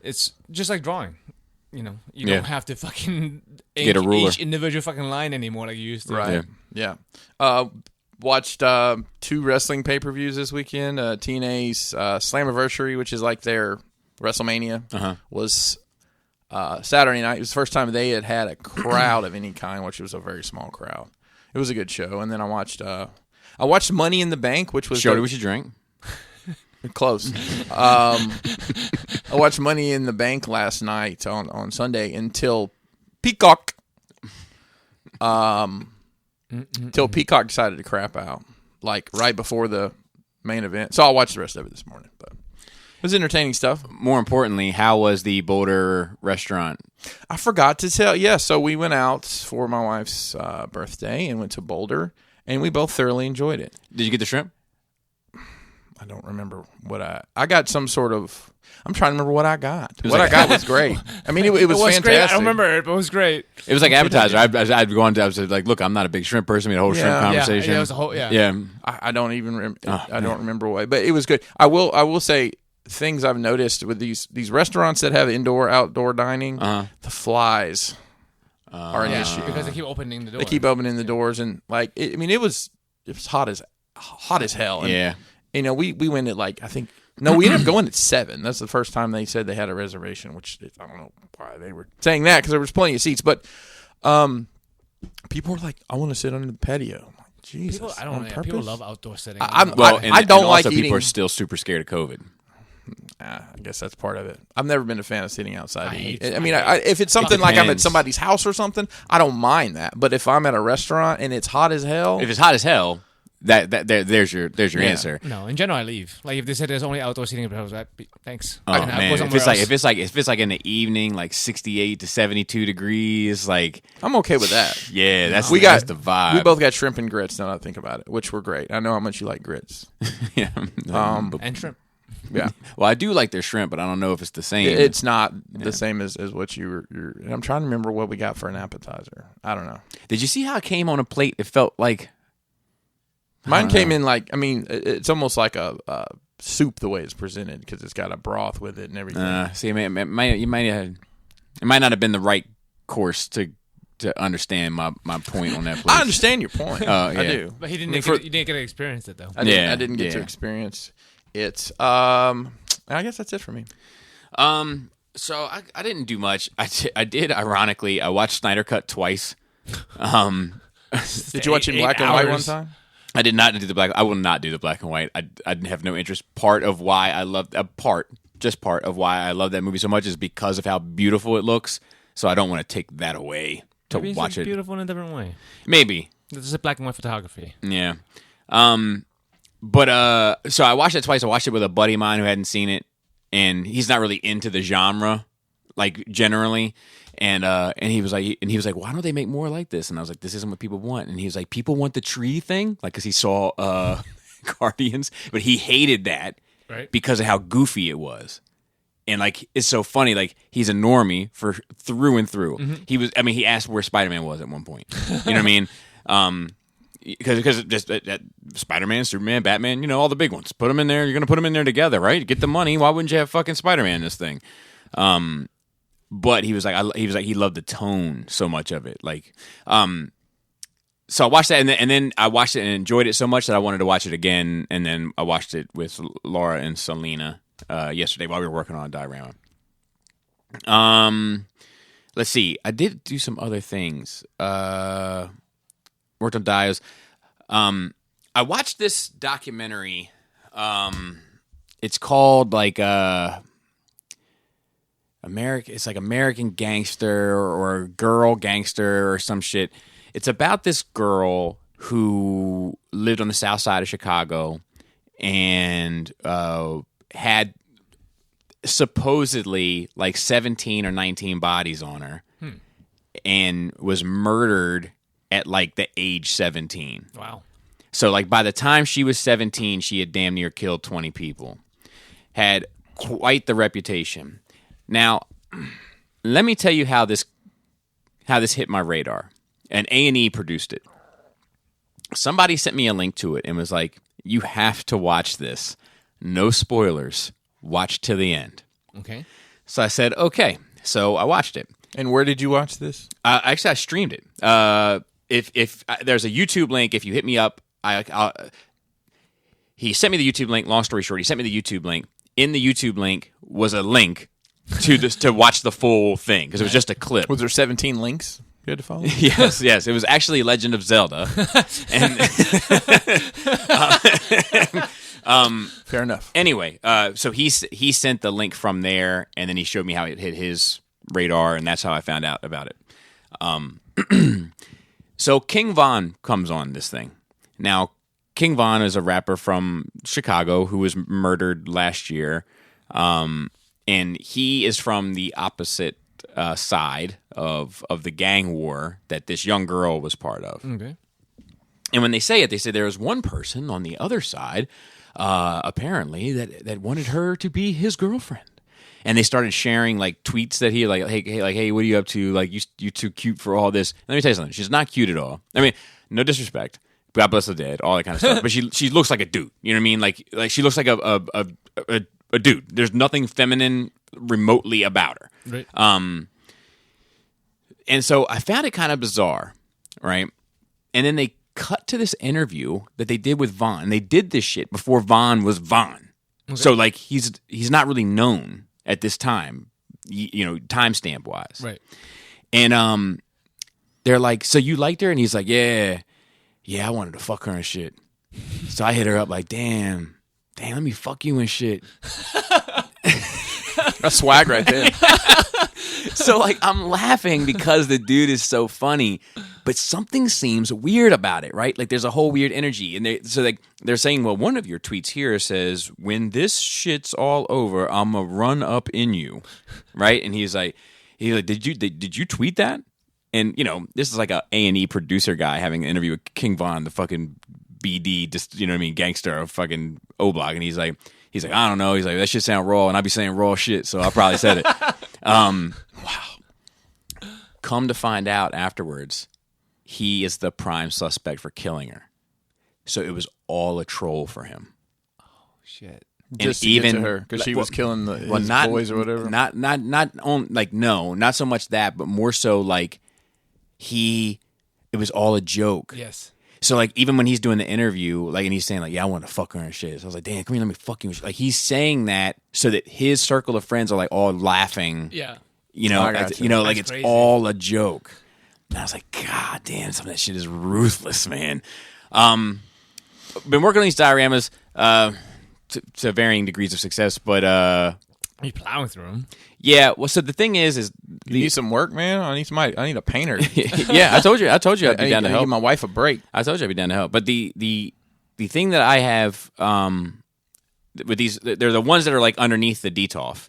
it's just like drawing. You Yeah. don't have to fucking Get a ruler. each individual fucking line anymore like you used to. Right. Yeah. Watched 2 wrestling pay-per-views this weekend. TNA's Slammiversary, which is like their WrestleMania, was Saturday night. It was the first time they had a crowd of any kind, which was a very small crowd. It was a good show. And then I watched Money in the Bank, which was Showed what you drink. close. I watched Money in the Bank last night on Sunday until Peacock. Till Peacock decided to crap out, like right before the main event. So I'll watch the rest of it this morning. But it was entertaining stuff. More importantly, how was the Boulder restaurant? I forgot to tell. Yeah, so we went out for my wife's birthday and went to Boulder, and we both thoroughly enjoyed it. Did you get the shrimp? I don't remember what I got. Some sort of. I'm trying to remember what I got. What like- I got was great. I mean, it was fantastic. great. I don't remember it, but it was great. It was like appetizer. I'd go on to, I was like, look, I'm not a big shrimp person. We had a whole shrimp Yeah. conversation. Yeah, it was a whole Yeah. I don't even. I man. don't remember what, but it was good. I will say things I've noticed with these restaurants that have indoor outdoor dining. The flies are an issue because they keep opening the door. They keep opening the doors, and like it was hot as hell. And, Yeah. we went at like I think. No, we ended up going at 7. That's the first time they said they had a reservation, which I don't know why they were saying that because there was plenty of seats. But people were like, "I want to sit under the patio." I'm like, Jesus, People, I don't on know. purpose? People love outdoor sitting. Well, I don't and like also eating. people are still super scared of COVID. I guess that's part of it. I've never been a fan of sitting outside. to eat. hate- I mean, if it's something like I'm at depends. somebody's house or something, I don't mind that. But if I'm at a restaurant and it's hot as hell, If it's hot as hell, there's your answer. No, in general, I leave. Like if they said there's only outdoor seating, but I was like, thanks. Oh I can man, go if somewhere it's like else. if it's like in the evening, like 68 to 72 degrees, like I'm okay with that. yeah, that's That's the vibe. We both got shrimp and grits. Now that I think about it, which were great. I know how much you like grits. yeah. And shrimp. Yeah, Well, I do like their shrimp, but I don't know if it's the same. it's not the same as what you were. And I'm trying to remember what we got for an appetizer. I don't know. Did you see how it came on a plate? It felt like Mine came in like it's almost like a soup the way it's presented because it's got a broth with it and everything. see, it might not have been the right course to understand my point on that place. I understand your point. Oh, yeah. I do. But he didn't. I mean, You didn't get to experience it though. I didn't, Yeah, I didn't get to yeah. experience it. I guess that's it for me. So I didn't do much. I did ironically. I watched Snyder Cut twice. Did you watch it in black and white one time? I did not do the black. I will not do the black and white. I have no interest. Part of why I love part of why I love that movie so much is because of how beautiful it looks. So I don't want to take that away to Maybe it's watch just it. beautiful in a different way. Maybe, This is a black and white photography. yeah. But so I watched it twice. I watched it with a buddy of mine who hadn't seen it, and he's not really into the genre, like generally. And he was like, why don't they make more like this? And I was like, this isn't what people want. And he was like, people want the tree thing, like because he saw Guardians, but he hated that Right. because of how goofy it was. And like it's so funny, like he's a normie for through and through. He asked where Spider-Man was at one point. You know what I mean? Because just Spider-Man, Superman, Batman, all the big ones. Put them in there. You're gonna put them in there together, right? Get the money. Why wouldn't you have fucking Spider-Man in this thing? But he was like, he loved the tone so much of it, like. So I watched that, and then I watched it and enjoyed it so much that I wanted to watch it again. And then I watched it with Laura and Selena yesterday while we were working on a diorama. Let's see. I did do some other things. Worked on dios. I watched this documentary. It's called like it's like American Gangster or Girl Gangster or some shit. It's about this girl who lived on the south side of Chicago and had supposedly like 17 or 19 bodies on her and was murdered at like the age 17. Wow. So like by the time she was 17, she had damn near killed 20 people. Had quite the reputation. Now, let me tell you how this hit my radar. And A&E produced it. Somebody sent me a link to it and was like, "You have to watch this. No spoilers. Watch to the end." Okay. So I said, "Okay." So I watched it. And where did you watch this? Actually, I streamed it. If there's a YouTube link, if you hit me up, he sent me the YouTube link. Long story short, he sent me the YouTube link. In the YouTube link was a link to this to watch the full thing because it was just a clip. Was there 17 links you had to follow? Yes. It was actually Legend of Zelda. Fair enough. Anyway, so he sent the link from there, and then he showed me how it hit his radar, and that's how I found out about it. So King Von comes on this thing. Now, King Von is a rapper from Chicago who was murdered last year, and he is from the opposite side of the gang war that this young girl was part of. Okay. And when they say there was one person on the other side, apparently that wanted her to be his girlfriend. And they started sharing like tweets that he like, hey, what are you up to? Like, you too cute for all this. Let me tell you something. She's not cute at all. I mean, no disrespect. God bless the dead, all that kind of stuff. But she looks like a dude. You know what I mean? Like she looks like a dude. There's nothing feminine remotely about her. Right. And so I found it kind of bizarre, right? And then they cut to this interview that they did with Von. And they did this shit before Von was Von. Okay. So like he's not really known at this time, you know, timestamp wise. Right. And they're like, "So you liked her?" And he's like, Yeah, I wanted to fuck her and shit. So I hit her up like, damn, let me fuck you and shit. That's swag right there. So like I'm laughing because the dude is so funny, but something seems weird about it, right? Like there's a whole weird energy. And they're saying, well, one of your tweets here says, "When this shit's all over, I'ma run up in you." Right? And he's like, did you tweet that? And, you know, this is like a A&E producer guy having an interview with King Von, the fucking BD, just, you know what I mean, gangster of fucking O-Block. And he's like, I don't know. He's like, that shit sound raw. And I be saying raw shit, so I probably said it. Wow. Come to find out afterwards, he is the prime suspect for killing her. So it was all a troll for him. Oh, shit. Just to get to her, because she was killing his boys or whatever. Not on, like, no, not so much that, but more so like it was all a joke. Yes. So like even when he's doing the interview, like, and he's saying like, yeah, I want to fuck her and shit. So I was like, damn, come here, let me fuck you. Like he's saying that so that his circle of friends are like all laughing. Yeah. You know, like it's crazy. all a joke. And I was like, God damn, some of that shit is ruthless, man. Been working on these dioramas to varying degrees of success, but you plowing through them. Yeah. Well, so the thing is you need some work, man. I need a painter. Yeah, I told you I'd be down to help. Give my wife a break. I told you I'd be down to help. But the thing that I have with these, they're the ones that are like underneath the DTOF.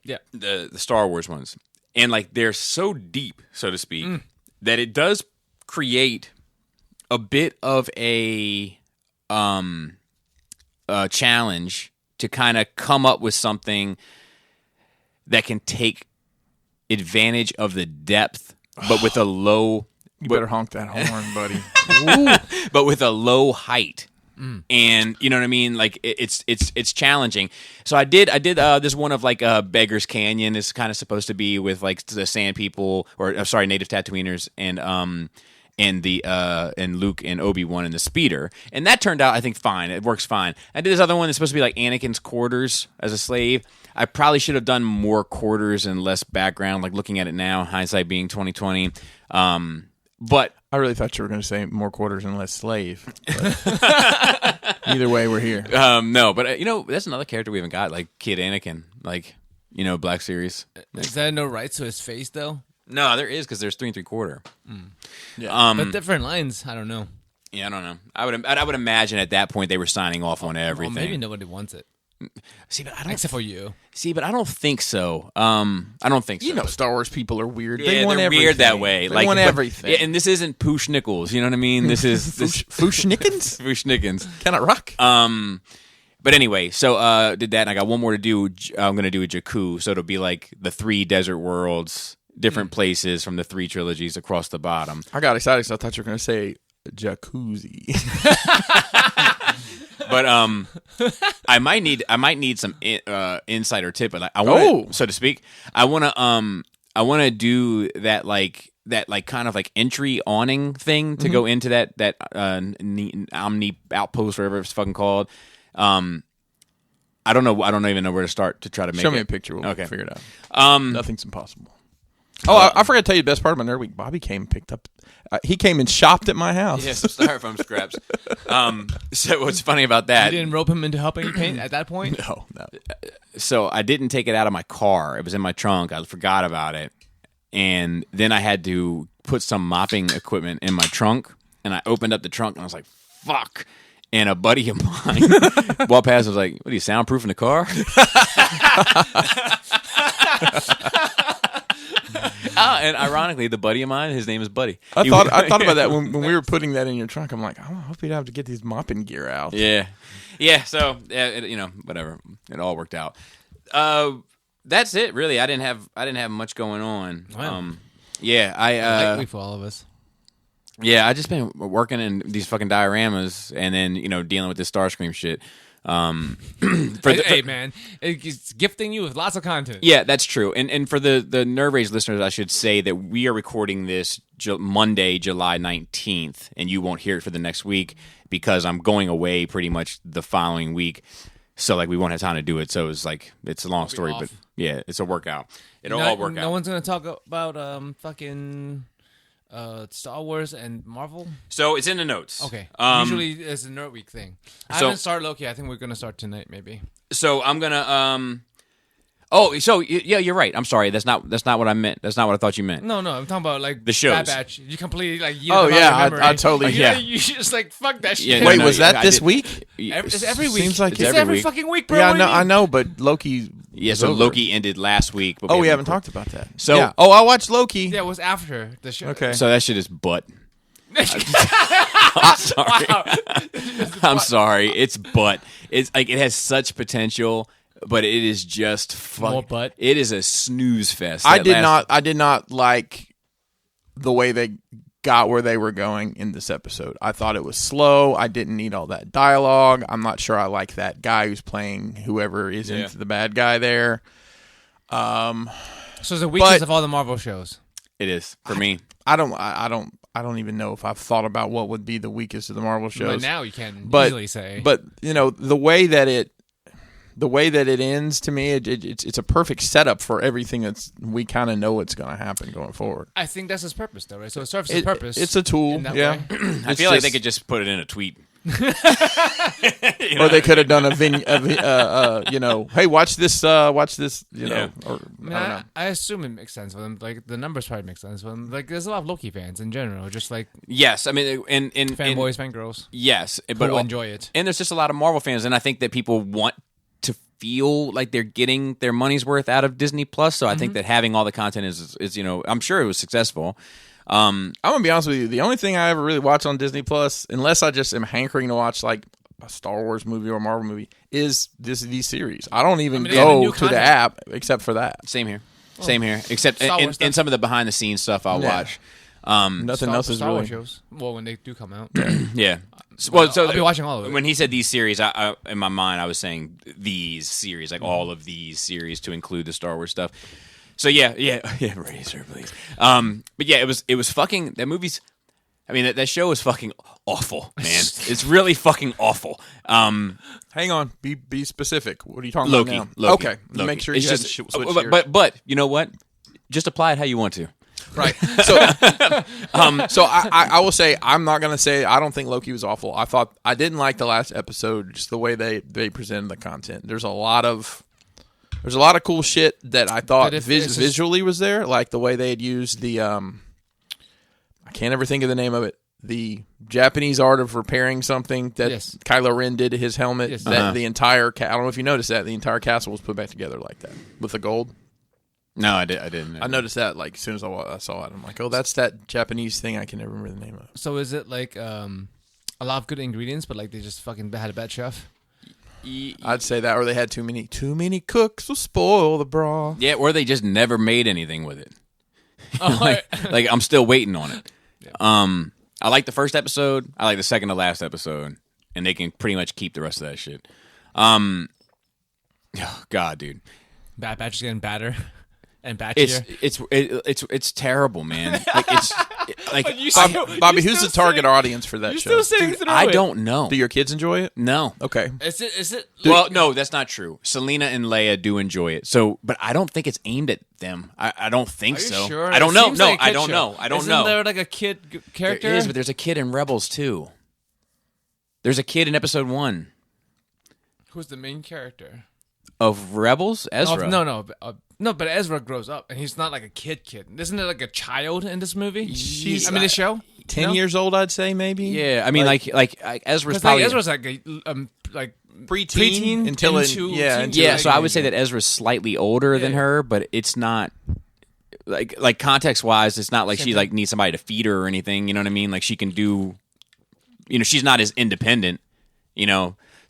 Yeah. The Star Wars ones. And like they're so deep, so to speak, that it does create a bit of a challenge to kind of come up with something that can take advantage of the depth, but with a low. You better honk that horn, buddy. But with a low height. And you know what I mean? Like it's challenging. So I did this one of like Beggar's Canyon is kind of supposed to be with like the Sand People native Tatooiners and Luke and Obi-Wan and the speeder. And that turned out I think fine. It works fine. I did this other one that's supposed to be like Anakin's quarters as a slave. I probably should have done more quarters and less background, like looking at it now, hindsight being 2020. But I really thought you were going to say more quarters and less slave. Either way, we're here. No, but that's another character we haven't got, like Kid Anakin, like Black Series. Is that no right to his face though? No, there is because there's 3 3/4. Yeah, but different lines. I don't know. Yeah, I don't know. I would imagine at that point they were signing off on everything. Well, maybe nobody wants it. See, but I don't. Except for you. See, but I don't think so. I don't think so. You know, Star Wars people are weird. Yeah, They want they're everything. weird that way. They want everything. Yeah, and this isn't Poosh Nichols. You know what I mean? This is Fushnikins? Poosh Nickens. Can it rock? But anyway, so did that, and I got one more to do. I'm going to do a Jakku, so it'll be like the 3 desert worlds, different places from the 3 trilogies across the bottom. I got excited because I thought you were going to say jacuzzi. But I might need some insider tip, but I want, so to speak. I want to do that kind of like entry awning thing to go into that Omni outpost, whatever it's fucking called. I don't know. I don't even know where to start to try to make. Show me a picture. We'll figure it out. Nothing's impossible. Oh, I forgot to tell you the best part of my nerd week. Bobby came and picked up. He came and shopped at my house. Yeah, some styrofoam scraps. So what's funny about that? You didn't rope him into helping you paint at that point? No. So I didn't take it out of my car. It was in my trunk. I forgot about it. And then I had to put some mopping equipment in my trunk. And I opened up the trunk and I was like, fuck. And a buddy of mine walked past and was like, what are you, soundproofing the car? And ironically, the buddy of mine, his name is Buddy. I thought about that when we were putting that in your trunk. I'm like, I hope you'd have to get these mopping gear out. Yeah. So whatever. It all worked out. That's it, really. I didn't have much going on. Wow. I Likely for all of us. Yeah, I just been working in these fucking dioramas, and then dealing with this Starscream shit. Hey man, it's gifting you with lots of content. Yeah, that's true. And for the Nerd Rage listeners, I should say that we are recording this Monday, July 19th, and you won't hear it for the next week because I'm going away pretty much the following week. So we won't have time to do it. So it's a long story, but yeah, it's a workout. It'll all work out. No one's gonna talk about fucking Star Wars and Marvel. So it's in the notes. Okay. Usually it's a Nerd Week thing. I haven't started Loki. I think we're gonna start tonight, maybe. So I'm gonna yeah, you're right. I'm sorry. That's not what I meant. That's not what I thought you meant. No, I'm talking about the shows. Bad Batch. You completely I totally You just fuck that shit. Yeah, Wait, was that this week? It's every week. Seems like it's it's every week. fucking week, bro. Yeah, I know, but Loki. Yeah, so over. Loki ended last week. But We haven't talked about that. So, yeah. I watched Loki. Yeah, it was after the show. Okay. So that shit is butt. I'm sorry. I'm sorry. It's butt. It's it has such potential, but it is just More butt? It is a snooze fest. I did not like the way they got where they were going in this episode. I thought it was slow. I didn't need all that dialogue. I'm not sure I like that guy who's playing whoever is into the bad guy there. So it's the weakest of all the Marvel shows. It is for me. I don't even know if I've thought about what would be the weakest of the Marvel shows. But now you can easily say. But the way that it ends, to me, it's a perfect setup for everything we kind of know what's going to happen going forward. I think that's its purpose, though, right? So it serves its purpose. It's a tool, in that yeah. way. I feel like they could just put it in a tweet. Or they could have done hey, watch this, or I don't know. I assume it makes sense for them. The numbers probably make sense for them. There's a lot of Loki fans in general, just yes, I mean, and fanboys, fangirls. Yes, but enjoy it. And there's just a lot of Marvel fans, and I think that people want to feel like they're getting their money's worth out of Disney Plus. So I think that having all the content is I'm sure it was successful. I'm gonna be honest with you. The only thing I ever really watch on Disney Plus, unless I just am hankering to watch a Star Wars movie or a Marvel movie, is these series. I don't even go to the app except for that. Same here. Except in some of the behind the scenes stuff I'll watch. Nothing else is Star really. Wars shows. Well, when they do come out. Yeah. I'll be watching all of it. When he said these series, I in my mind I was saying these series, all of these series to include the Star Wars stuff. So yeah, Razor, please. But yeah, it was fucking that movie's. I mean that show is fucking awful, man. It's really fucking awful. Hang on, be specific. What are you talking Loki, about now? Loki. Okay, Loki. make sure it's you just switch but you know what? Just apply it how you want to. Right. So, so I will say I'm not gonna say I don't think Loki was awful. I didn't like the last episode, just the way they presented the content. There's a lot of cool shit that I thought visually was there, like the way they had used the I can't ever think of the name of it. the Japanese art of repairing something that Yes. Kylo Ren did to his helmet. Yes. That the entire I don't know if you noticed that the entire castle was put back together like that with the gold. No, I didn't. I noticed that like as soon as I saw it, I'm like, oh, that's that Japanese thing I can never remember the name of. So is it like a lot of good ingredients, but like they just fucking had a bad chef? I'd say that, or they had too many cooks will spoil the broth. Yeah, or they just never made anything with it. Oh, Like I'm still waiting on it. I like the first episode. I like the second to last episode, and they can pretty much keep the rest of that shit. Oh, God, dude, Bad Batch is getting badder and batchier. it's terrible, man. Like it's like Bobby, who's the target audience for that show? I don't know. Do your kids enjoy it? No. Okay. Is it? Well, no, that's not true. Selena and Leia do enjoy it. So, but I don't think it's aimed at them. I don't think Are you so. sure? I don't It know. seems No, like a I kid don't show. know. I don't Isn't know. there like a kid character? There is, but there's a kid in Rebels too. There's a kid in episode 1 Who's the main character? of Rebels. Ezra. No, but Ezra grows up, and he's not like a kid. Isn't it like a child in this movie? She's- I mean, the show. 10 No? years old, I'd say maybe. Yeah, I mean, like Ezra's Because probably. Ezra's like a like Preteen until into teen. Yeah, so I would say teenager. that Ezra's slightly older than Yeah. her, but it's not like context wise, it's not like Same she thing. like needs somebody to feed her or anything. You know what I mean? Like she can do, she's not as independent.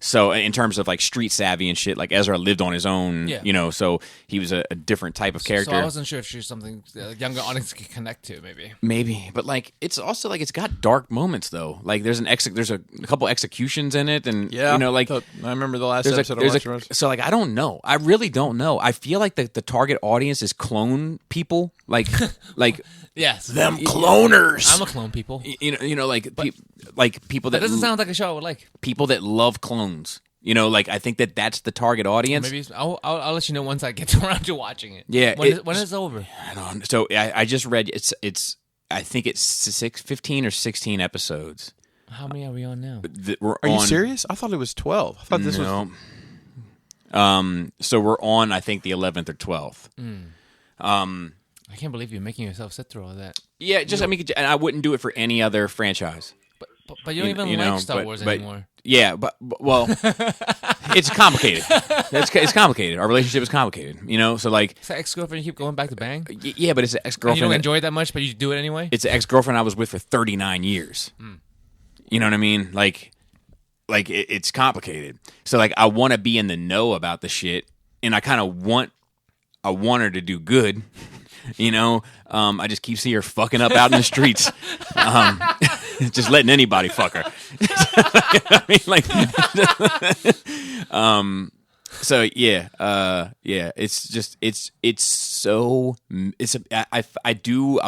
So in terms of like street savvy and shit, like Ezra lived on his own. Yeah. So he was a different type of character. So I wasn't sure if she's something the younger audience can connect to, maybe. Maybe, but like it's also like it's got dark moments though. Like there's there's a couple executions in it, and Yeah. like I remember the last there's episode a, of there's Westeros. so like I don't know. I really don't know. I feel like the target audience is clone people, like Yes. cloners. I'm a clone people. like people That that doesn't sound like a show I would like. people that love clones. Like I think that's the target audience. Maybe I'll let you know once I get around to watching it. Yeah, when it's over. I don't. So I just read it's I think it's 15 or 16 episodes. How many are we on now? That we're Are you on. serious? I thought it was 12. I thought this was. No. So we're on, I think, the 11th or 12th. I can't believe you're making yourself sit through all that. Yeah, just I mean, and I wouldn't do it for any other franchise. But you don't even like Star Wars anymore. Yeah, but well, it's complicated. It's complicated. Our relationship is complicated. So like, Is that ex-girlfriend you keep going back to bang? yeah, but it's an And you ex-girlfriend. don't enjoy it that much, but you do it anyway? It's an ex-girlfriend I was with for 39 years. You know what I mean? Like it's complicated. So like I want to be in the know about the shit, and I kind of want her to do good. I just keep seeing her fucking up out in the streets, just letting anybody fuck her. I mean, like, so yeah, it's just I'll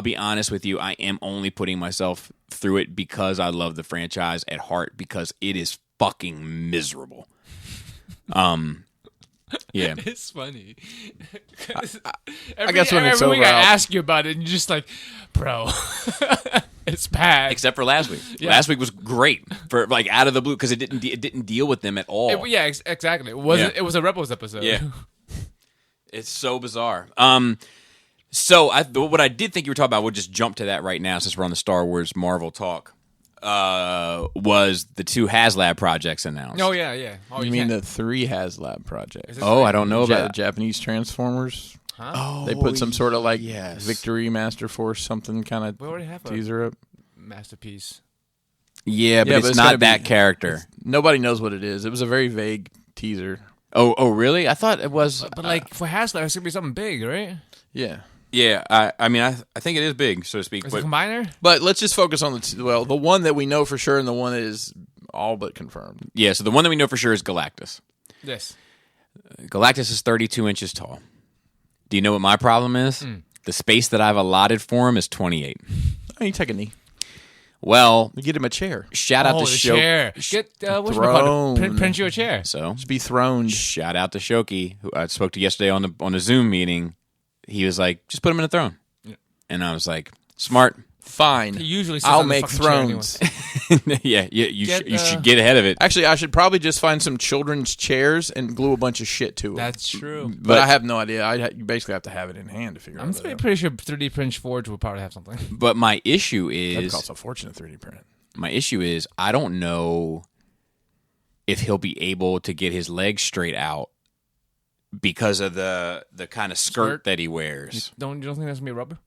be honest with you, I am only putting myself through it because I love the franchise at heart, because it is fucking miserable. Yeah. It's funny. I guess when it's every week over, I I'll- ask you about it, and you're just like, bro, it's bad. Except for last week. Yeah. Last week was great for like out of the blue because it didn't deal with them at all. Exactly. It was a Rebels episode. Yeah. It's so bizarre. So what I did think you were talking about, we'll just jump to that right now since we're on the Star Wars Marvel talk. Was the 2 HasLab projects announced? Oh yeah. Oh, You mean can't- the 3 HasLab projects? Oh, I don't know about Japanese Transformers. Huh? Oh, They put some sort of like yes. Victory Master Force something kind We of already have a teaser up. masterpiece. Yeah, but Yeah, it's but it's not gonna that be- character. Nobody knows what it is. It was a very vague teaser. Oh, really? I thought it was. But like for Hasler, it's gonna be something big, right? Yeah. Yeah, I mean, I think it is big, so to speak. Is But it a combiner? But let's just focus on the one that we know for sure and the one that is all but confirmed. yeah, so the one that we know for sure is Galactus. Yes. Galactus is 32 inches tall. Do you know what my problem is? The space that I've allotted for him is 28. Oh, you take a knee. Well, You get him a chair. shout out Oh, to the Shoki. chair. Get what's Throne. print you a chair. So Just be throned. shout out to Shoki, who I spoke to yesterday on the Zoom meeting. He was like, just put him in a throne. And I was like, smart. Fine. He usually sits I'll on the make fucking chair thrones. Yeah, you Get, should get ahead of it. Actually, I should probably just find some children's chairs and glue a bunch of shit to them. That's true. but I have no idea. You basically have to have it in hand to figure I'm out. pretty sure 3D Print Forge will probably have something. But my issue That is costs a fortune to 3D print. My issue is I don't know if he'll be able to get his legs straight out because of the kind of skirt that he wears. You don't think that's gonna be rubber?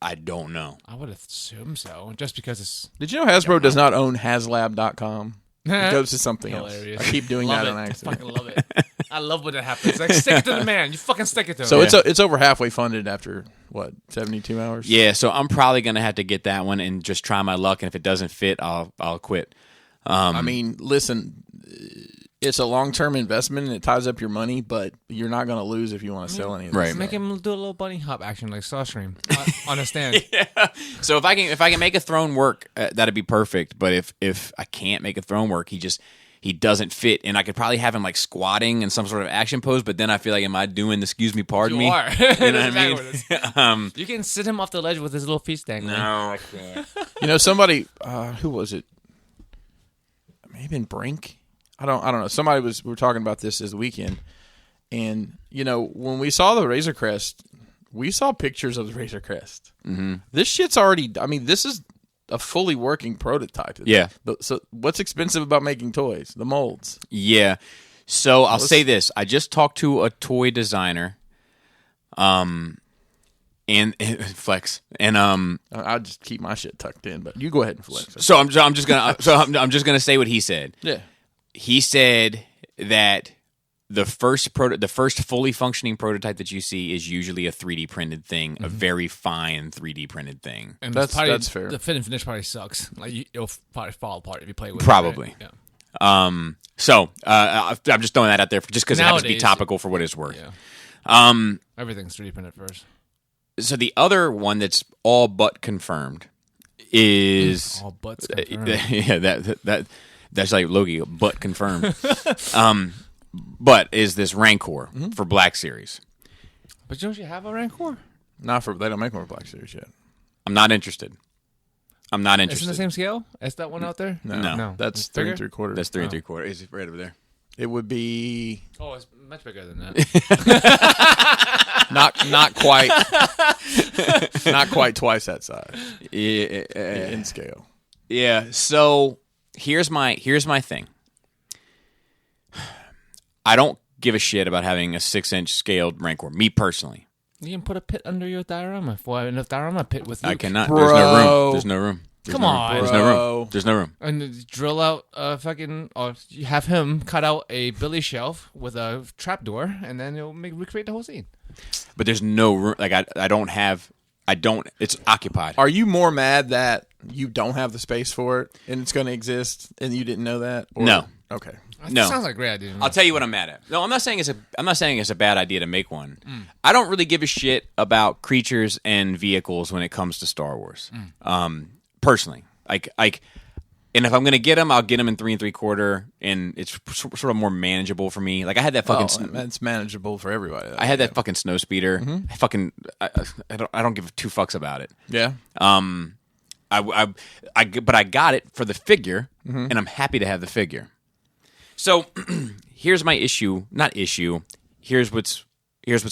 I don't know. I would assume so, just because it's Did you know Hasbro does not own HasLab.com? It goes to something hilarious. else. I keep doing Love that it. on I accident. fucking love it. I love when that happens. Like, stick it to the man. You fucking stick it to him. So it's over halfway funded after what 72 hours. Yeah, so I'm probably gonna have to get that one and just try my luck. And if it doesn't fit, I'll quit. I mean, listen, it's a long-term investment and it ties up your money, but you're not going to lose if you want to sell any of this. Right. stuff. Make him do a little bunny hop action like Starscream on a stand. So if I can make a throne work, that'd be perfect. But if I can't make a throne work, he doesn't fit, and I could probably have him like squatting in some sort of action pose. But then I feel like, am I doing the excuse me, pardon me? You are. You know what I Exactly mean? You can sit him off the ledge with his little feet dangling. No, I can't. You know, somebody who was it? Maybe in Brink. I don't know. We were talking about this weekend, and you know, when we saw the Razor Crest, we saw pictures of the Razor Crest. Mm-hmm. This shit's already. I mean, this is a fully working prototype. Yeah. But so, what's expensive about making toys? The molds. Yeah. So I'll say this: I just talked to a toy designer, and flex, and I'll just keep my shit tucked in, but you go ahead and flex. So I'm just gonna say what he said. Yeah. He said that the first fully functioning prototype that you see is usually a 3D printed thing, a very fine 3D printed thing. And That's probably, fair. The fit and finish probably sucks. Like it'll probably fall apart if you play with Probably. it. Right? Yeah. So I'm just throwing that out there just because it happens to be Nowadays, topical for what it's worth. Yeah. Everything's 3D printed first. So the other one that's all but confirmed is All butts confirmed. yeah that's like Loki, but confirmed. But is this Rancor for Black Series? But don't you have a Rancor? They don't make one for Black Series yet. I'm not interested. I'm not It's interested. in the same scale as that one out there? No. That's Bigger? 3 3/4. That's 3 3/4. Is it right over there? It would be Oh, it's much bigger than that. not quite not quite twice that size Yeah. in scale. Yeah. So here's my thing. I don't give a shit about having a 6-inch scaled Rancor. Me personally, You can put a pit under your diorama. And a diorama pit with Luke. I cannot. Bro. There's no room. Come on. There's no Bro. room. There's no room. And drill out a fucking, or you have him cut out a billy shelf with a trapdoor, and then it'll recreate the whole scene. But there's no room. Like I don't. It's occupied. Are you more mad that you don't have the space for it and it's going to exist and you didn't know that? Or- No. Okay. No. Sounds like a great idea. I'll tell you what I'm mad at. No, I'm not saying it's a bad idea to make one. I don't really give a shit about creatures and vehicles when it comes to Star Wars. Personally, and if I'm gonna get them, I'll get them in 3 3/4, and it's sort of more manageable for me. Like I had that fucking. It's manageable for everybody. I had that fucking snow speeder. I don't give 2 fucks about it. Yeah. But I got it for the figure, and I'm happy to have the figure. So here's my issue. Not issue. Here's what's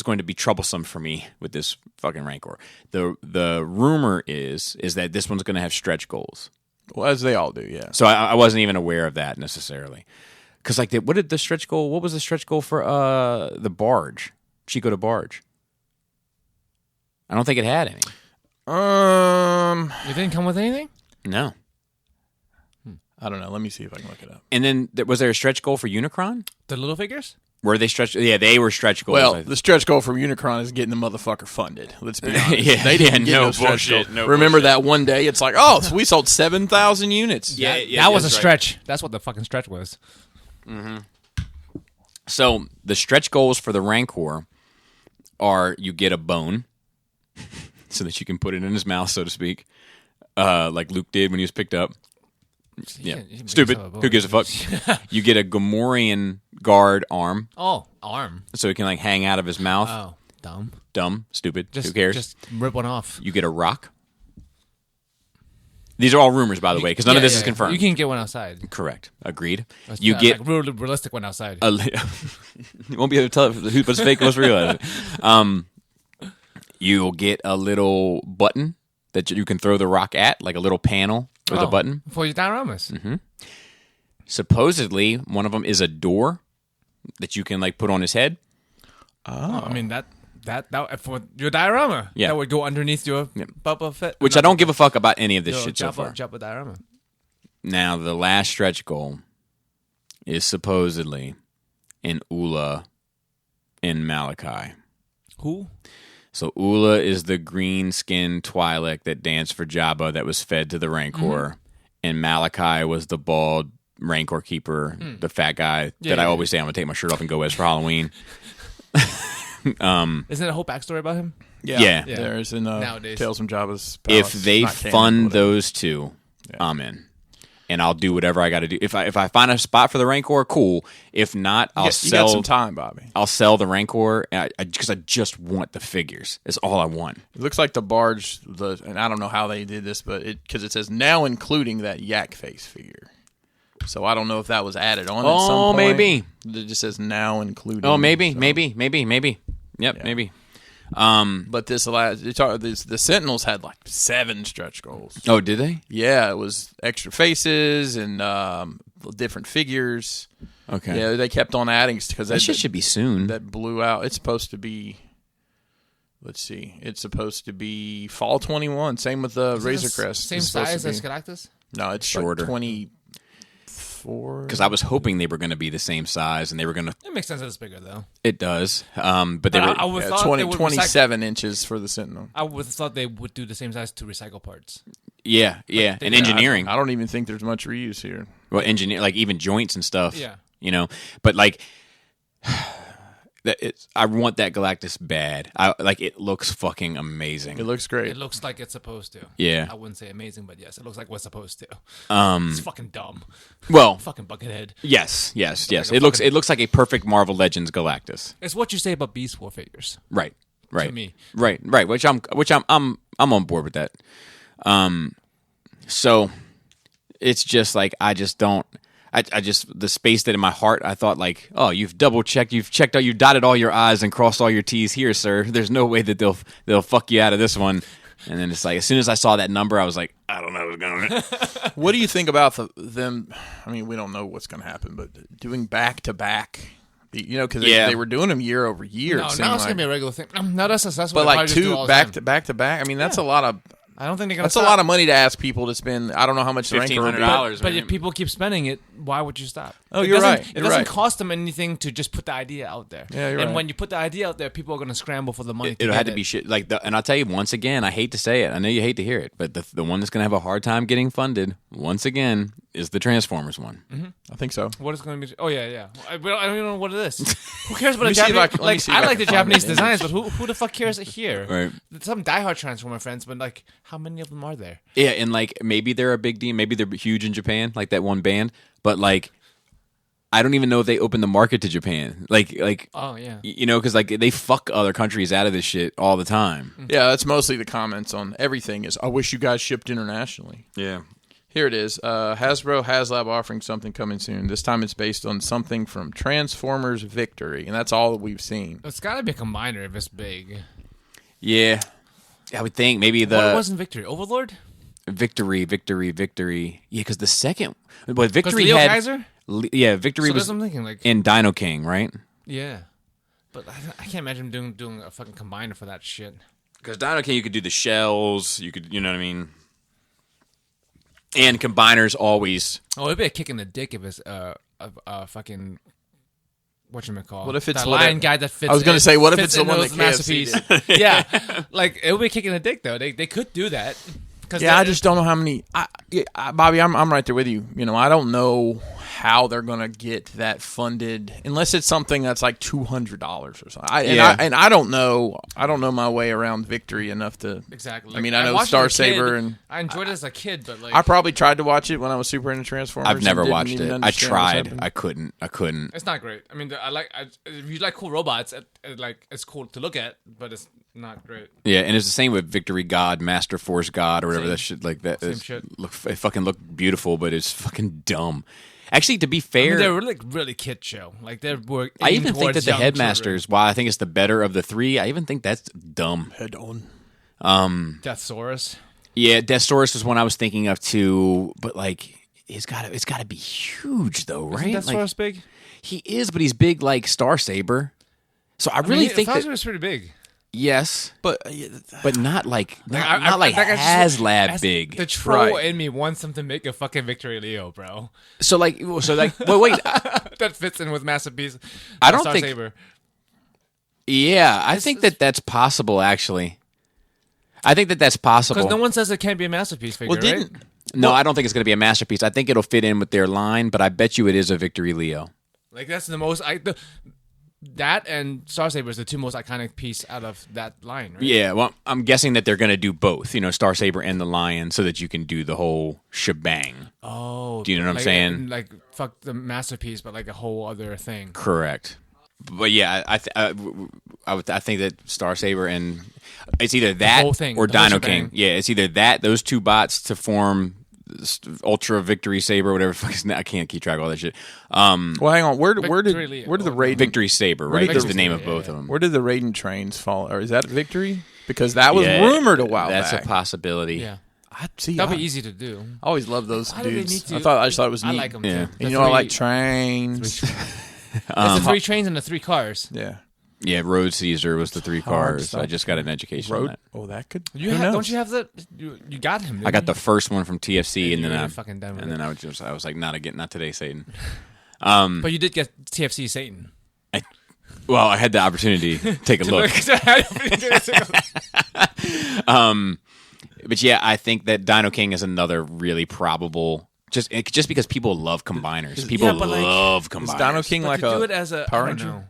going to be troublesome for me with this fucking Rancor. The rumor is that this one's going to have stretch goals. Well, as they all do, yeah. So I wasn't even aware of that necessarily. Because what was the stretch goal for the barge? Chico the barge. I don't think it had any. It didn't come with anything? No. I don't know. Let me see if I can look it up. And then was there a stretch goal for Unicron? The little figures? Were they stretch? Yeah, they were stretch goals. Well, the stretch goal from Unicron is getting the motherfucker funded. Let's be honest. Yeah, they didn't get no no stretch bullshit, goal. no Remember bullshit. that one day? It's like, so we sold 7,000 units. Yeah, That was a that's right. stretch. That's what the fucking stretch was. So the stretch goals for the Rancor are you get a bone so that you can put it in his mouth, so to speak, like Luke did when he was picked up. Yeah, You can make stupid. yourself a bone. Who gives a fuck? You get a Gamorrean guard arm Oh, arm. so it can like hang out of his mouth. Oh, dumb. Dumb, stupid. Just, Who cares? Just rip one off. You get a rock. These are all rumors, by the way, because none of this is confirmed. You can get one outside. Correct. Agreed. You Yeah, get like realistic one outside. you won't be able to tell if what's fake and what's real. You'll get a little button that you can throw the rock at, like a little panel with a button. for your dioramas. Supposedly, one of them is a door that you can like put on his head. Oh, I mean that for your diorama. Yeah. That would go underneath your Boba Fett. Which I don't give a fuck about any of this Your shit so far. Jabba diorama. Now, the last stretch goal is supposedly in Ula in Malachi. Who? So Ula is the green-skinned Twi'lek that danced for Jabba that was fed to the Rancor. And Malachi was the bald Rancor keeper, the fat guy that I always say I'm going to take my shirt off and go as for Halloween. Isn't there a whole backstory about him? Yeah. There's in Nowadays. Tales from Jabba's If Palace. they Not canon, fund whatever. those two, I'm in. And I'll do whatever I got to do. If I find a spot for the Rancor, cool. If not, I'll you sell. got some time, Bobby. I'll sell the Rancor because I just want the figures. That's all I want. It looks like the barge, and I don't know how they did this, but because it says now including that yak face figure. So I don't know if that was added on at some point. Maybe. It just says now including. Oh, maybe. so. Maybe. Yep, maybe. But the Sentinels had like 7 stretch goals. Oh, did they? Yeah, it was extra faces and different figures. Okay. Yeah, they kept on adding because That shit should be soon. that blew out. It's supposed to be. Let's see. It's supposed to be fall 21. Same with the Razor Crest. Same It's supposed size to as be. Galactus? No, it's Shorter. Like 24. Because I was hoping they were going to be the same size, and they were going to. It makes sense that it's bigger, though. It does, but they were. I would Yeah, thought 20, they would 27 inches for the Sentinel. I would have thought they would do the same size to recycle parts. Yeah, and engineering. I don't even think there's much reuse here. Well, engineer like even joints and stuff. Yeah. You know, but like. I want that Galactus bad. It looks fucking amazing. It looks great. It looks like it's supposed to. Yeah. I wouldn't say amazing, but yes, it looks like what's supposed to. It's fucking dumb. Well, Fucking buckethead. yes. Like a It looks fucking- like a perfect Marvel Legends Galactus. It's what you say about Beast War figures. Right. To me. Right. Which I'm on board with that. So it's just like I just don't. I just the space that in my heart I thought like, oh, you've double checked, you've checked out, you dotted all your I's and crossed all your T's here, sir. There's no way that they'll fuck you out of this one. And then it's like as soon as I saw that number, I was like, I don't know what's going on. What do you think about them? I mean, we don't know what's going to happen, but doing back to back, because they were doing them year over year. No, it seemed now it's like. going to be a regular thing. No, that's successful. But like 2 back to back to back. I mean, that's a lot of. I don't think they're going to That's a lot of money to ask people to spend. I don't know how much the Rancor would be. $1,500. But if people keep spending it, why would you stop? Oh, It you're doesn't- right. It You're doesn't right. cost them anything to just put the idea out there. Yeah, you're and right. when you put the idea out there, people are going to scramble for the money. It'll have to be shit like and I'll tell you once again, I hate to say it. I know you hate to hear it, but the one that's going to have a hard time getting funded once again is the Transformers one. I think so. What is going to be? Oh yeah. I don't even know what it is. Who cares about Let me a see if I Japanese? can- let me see if I I like the can find Japanese an designs, but who the fuck cares here? Right. Some diehard Transformer friends, but like, how many of them are there? Yeah, and like maybe they're a big deal, maybe they're huge in Japan, like that one band, but like I don't even know if they open the market to Japan. Like Oh yeah. because like they fuck other countries out of this shit all the time. Yeah, that's mostly the comments on everything. Is I wish you guys shipped internationally. Yeah. Here it is. Hasbro HasLab offering something coming soon. This time it's based on something from Transformers Victory, and that's all that we've seen. It's got to be a combiner if it's big. Yeah. I would think maybe What the wasn't Victory? Overlord? victory. Yeah, because the second, but Because Victory Leo had, Kaiser? Victory So was that's what I'm thinking. Like, in Dino King, right? yeah. But I can't imagine doing a fucking combiner for that shit. Because Dino King, you could do the shells, you know what I mean? And combiners always. Oh, it'd be a kick in the dick if it's fucking whatchamacallit. What if it's that whatever- lion guy that fits? I was gonna say, what if fits it's the in one those that KFC masterpiece? Yeah, like it would be a kick in the dick though. They could do that. Yeah, I just don't know how many. Bobby, I'm right there with you. I don't know how they're going to get that funded unless it's something that's like $200 or something. I don't know. I don't know my way around Victory enough to exactly. I mean, I know watched it as a Star kid. Saber and I enjoyed it as a kid, but like I probably tried to watch it when I was super into Transformers. I've never and didn't watched even it. I understand what's tried. happening. I couldn't. it's not great. I mean, if you like cool robots, it's cool to look at, but it's not great. Yeah, and it's the same with Victory God, Master Force God, or whatever Same. that shit like that. Same It's- shit. It fucking looked beautiful, but it's fucking dumb. Actually, to be I fair, mean, they're really kid show. Like they were. I aimed even think towards that the young Headmasters, while I think it's the better of the three, I even think that's dumb. Head on. children. Deathsaurus. Yeah, Deathsaurus was one I was thinking of too, but like it's gotta be huge though, right? Isn't Like, Deathsaurus big? he is, but he's big like Starsaber. So I really think that was pretty big. yes, But but not like not, I- not like like, I just- HasLab big. The troll Right. in me wants them to make a fucking Victory Leo, bro. So like well, wait. That fits in with Masterpiece. I don't Star think- Saber. Yeah, I think that's possible. Actually, I think that's possible. Because no one says it can't be a Masterpiece figure, well, didn't right? No, I don't think it's going to be a masterpiece. I think it'll fit in with their line, but I bet you it is a Victory Leo. Like that's the most. That and Star Saber is the two most iconic piece out of that line, right? Yeah, well, I'm guessing that they're going to do both, Star Saber and the Lion, so that you can do the whole shebang. Oh, Do you know what I'm like, saying? Like fuck the Masterpiece, but like a whole other thing. Correct. But yeah, I think that Star Saber and it's either that whole thing, or the whole Dino shebang. King. Yeah, it's either that those two bots to form Ultra Victory Saber, whatever. I can't keep track of all that shit. Well, hang on. Where did Victory Leo. the Raiden Victory Saber, right? did Is the- the name of yeah, both yeah. of them. Where did the Raiden trains fall? Or is that Victory? Because that was Yeah, rumored a while That's back. a possibility. Yeah, I see. that'd I be easy to do. always love those Why do they dudes. need to- I just thought it was neat. I like them Yeah. too. And I like trains. It's the 3 trains and the 3 cars. Yeah. Yeah, Road Caesar was the 3 Hard cars. stuff. I just got an education on Road. that. Oh, that could. You who have, knows? don't you have that? You got him. I got the didn't first one from TFC, you? and then You're I fucking done with and it. then I was like, not today, Satan. But you did get TFC Satan. Well, I had the opportunity to take a look. But yeah, I think that Dino King is another really probable. Just because people love combiners. People Yeah, but, like, love Is combiners. Dino King But like to do a it as a Power I don't Ranger? know.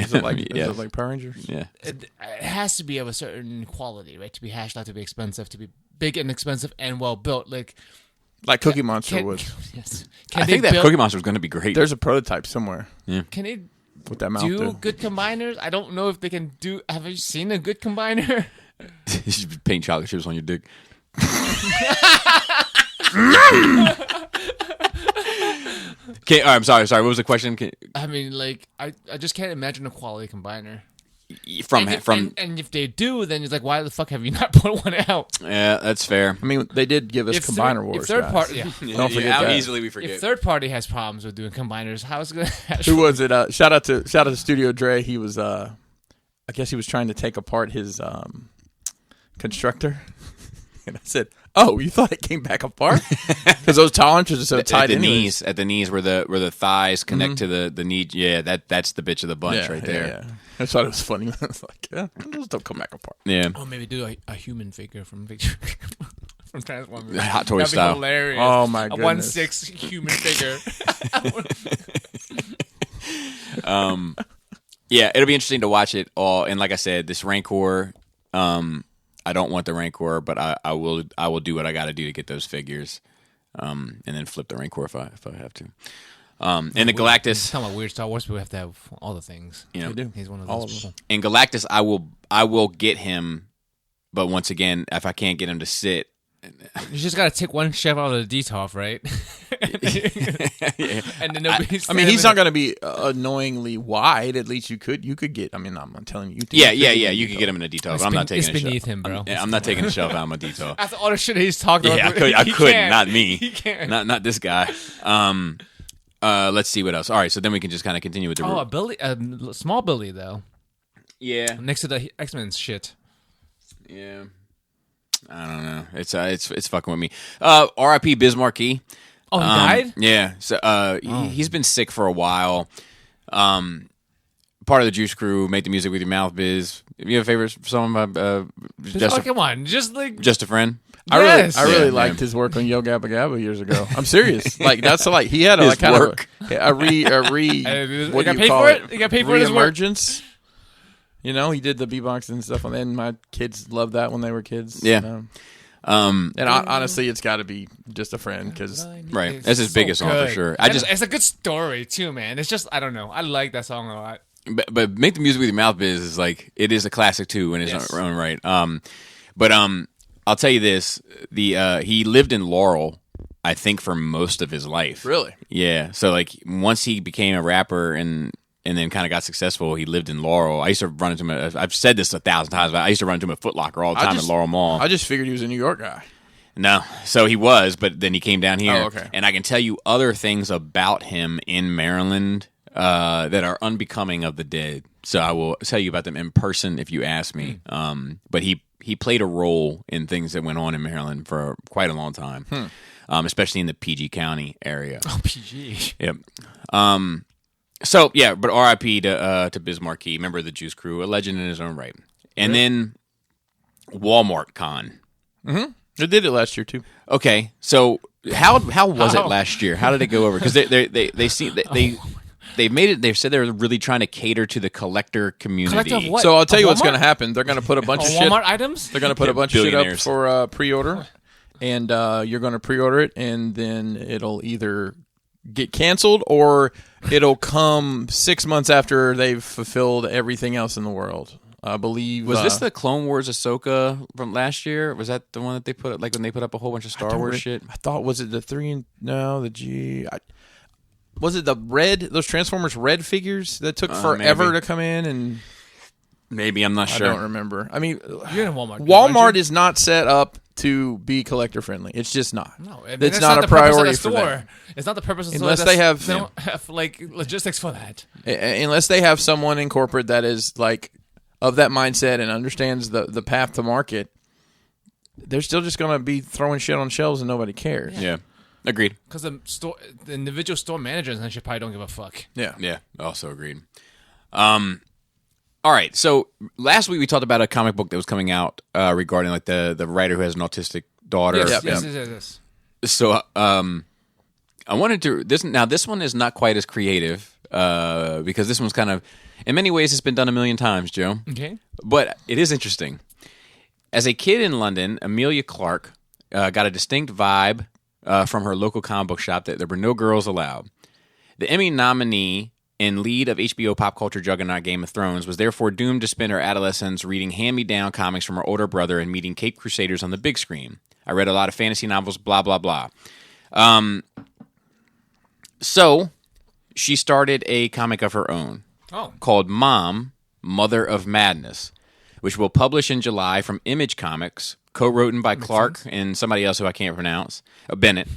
Is it like, Yes. is it like Power Rangers? Yeah. It has to be of a certain quality, right? To be hashed out, to be expensive, to be big and expensive and well built. Like Like Cookie Monster can, was. yes. I Can think they that build, Cookie Monster was going to be great. There's a prototype somewhere Can they with that mouth. do there. good combiners? I don't know if they can do. Have you seen a good combiner? You should paint chocolate chips on your dick. Okay, all right, I'm sorry. What was the question? I mean, like I just can't imagine a quality combiner. From And if they do, then it's like, why the fuck have you not put one out? yeah, that's fair. I mean, they did give us Combiner Wars. if third guys. party, yeah. Don't forget how that. easily we forget. If third party has problems with doing combiners, how is it gonna hash? Who was it? Shout out to Studio Dre. He was I guess he was trying to take apart his constructor. And I said, "Oh, you thought it came back apart? Because those tolerances are so tight at the anyways." knees, where the thighs connect to the knee. Yeah, that's the bitch of the bunch right there. Yeah. I thought it was funny. I was like, yeah, those don't come back apart. Yeah. Oh, maybe do a human figure from Victor from Transformers. Hot Toy That'd style. Be hilarious. Oh, my A goodness. 1/6 human figure. Yeah, it'll be interesting to watch it all. And like I said, this Rancor, I don't want the Rancor, but I will do what I got to do to get those figures, and then flip the Rancor if I have to. And the Galactus, Talking about weird Star Wars, we have to have all the things. you know, They do. He's one of All those of them. people. and Galactus, I will get him, but once again, if I can't get him to sit, You just gotta take one chef out of the DTOF, right? And then nobody's. I mean, he's not going to be annoyingly wide. At least you could get. I mean, I'm telling you. yeah, you could get him in a detail. But I'm not It's taking a beneath shelf. him, bro. I'm not taking a shelf out of my detail. After all the shit he's talked about, Yeah, I he couldn't. can't. Not me. He can't. Not this guy. Let's see what else. All right, so then we can just kind of continue with the. Oh, a Billy, a small Billy though, yeah, next to the X-Men shit. yeah. I don't know. It's fucking with me. R.I.P. Biz Markie. Oh, he died? Yeah. So he's been sick for a while. Part of the Juice Crew, Make the Music with Your Mouth, Biz. You have a favorite song by Oh, come on, just like Just a Friend? Yes. I really Yeah, liked yeah. his work on Yo Gabba Gabba years ago. I'm serious. Like that's like he had a His like, kind work. of a re You what do got you paid call for it? it? You got paid for his work? Reemergence. You know, he did the beatbox and stuff, and my kids loved that when they were kids. Yeah. You know? Um, And honestly, it's got to be Just a Friend because Right. It's That's his so biggest song for good. sure. And it's a good story too, man. It's just I don't know. I like that song a lot. but Make the Music with Your Mouth, Biz is like, it is a classic too in its Yes. own right. But I'll tell you this: he lived in Laurel, I think, for most of his life. really, Yeah. So like once he became a rapper and and then kind of got successful. He lived in Laurel. I used to run into him. I've said this 1,000 times, but I used to run into him at Foot Locker all the time at Laurel Mall. I just figured he was a New York guy. No, so he was, but then he came down here. Oh, okay. And I can tell you other things about him in Maryland that are unbecoming of the dead. So I will tell you about them in person if you ask me. But he played a role in things that went on in Maryland for quite a long time, especially in the PG County area. Oh, PG. Yep. So yeah, but R.I.P. to Biz Markie, member of the Juice Crew, a legend in his own right. And then Walmart Con. Mm-hmm. They did it last year too. Okay, so how was it last year? How did it go over? Because they made it. They said they're really trying to cater to the collector community. Collector of what? So I'll tell you what's Walmart? going to happen. They're going to put a bunch of shit. Walmart items? They're going to put a bunch of shit up Billionaires. for pre-order, and you're going to pre-order it, and then it'll either get canceled or it'll come 6 months after they've fulfilled everything else in the world. I believe. Was this the Clone Wars Ahsoka from last year? Was that the one that they put up, like when they put up a whole bunch of Star Wars shit? I thought, was it the 3 and no, the G? Was it the red? Those Transformers red figures that took forever maybe. to come in, and Maybe, I'm not sure. I don't remember. I mean, You're in Walmart. Walmart is not set up to be collector friendly. It's just not. No, it's not not a the purpose of priority the for store. them. It's not the purpose of the Unless store. they have- They don't have like logistics for that. Unless they have someone in corporate that is like of that mindset and understands the path to market, they're still just going to be throwing shit on shelves and nobody cares. Yeah, agreed. Because the individual store managers and shit probably don't give a fuck. Yeah, also agreed. All right, so last week we talked about a comic book that was coming out regarding like the writer who has an autistic daughter. Yes. So I wanted to this one is not quite as creative because this one's kind of, in many ways, it's been done a million times, Joe. Okay. But it is interesting. As a kid in London, Amelia Clark got a distinct vibe from her local comic book shop that there were no girls allowed. The Emmy nominee and lead of HBO pop culture juggernaut Game of Thrones was therefore doomed to spend her adolescence reading hand-me-down comics from her older brother and meeting Caped Crusaders on the big screen. I read a lot of fantasy novels, blah, blah, blah. So she started a comic of her own called Mom, Mother of Madness, which will publish in July from Image Comics, co-written by Clark and somebody else who I can't pronounce, Bennett,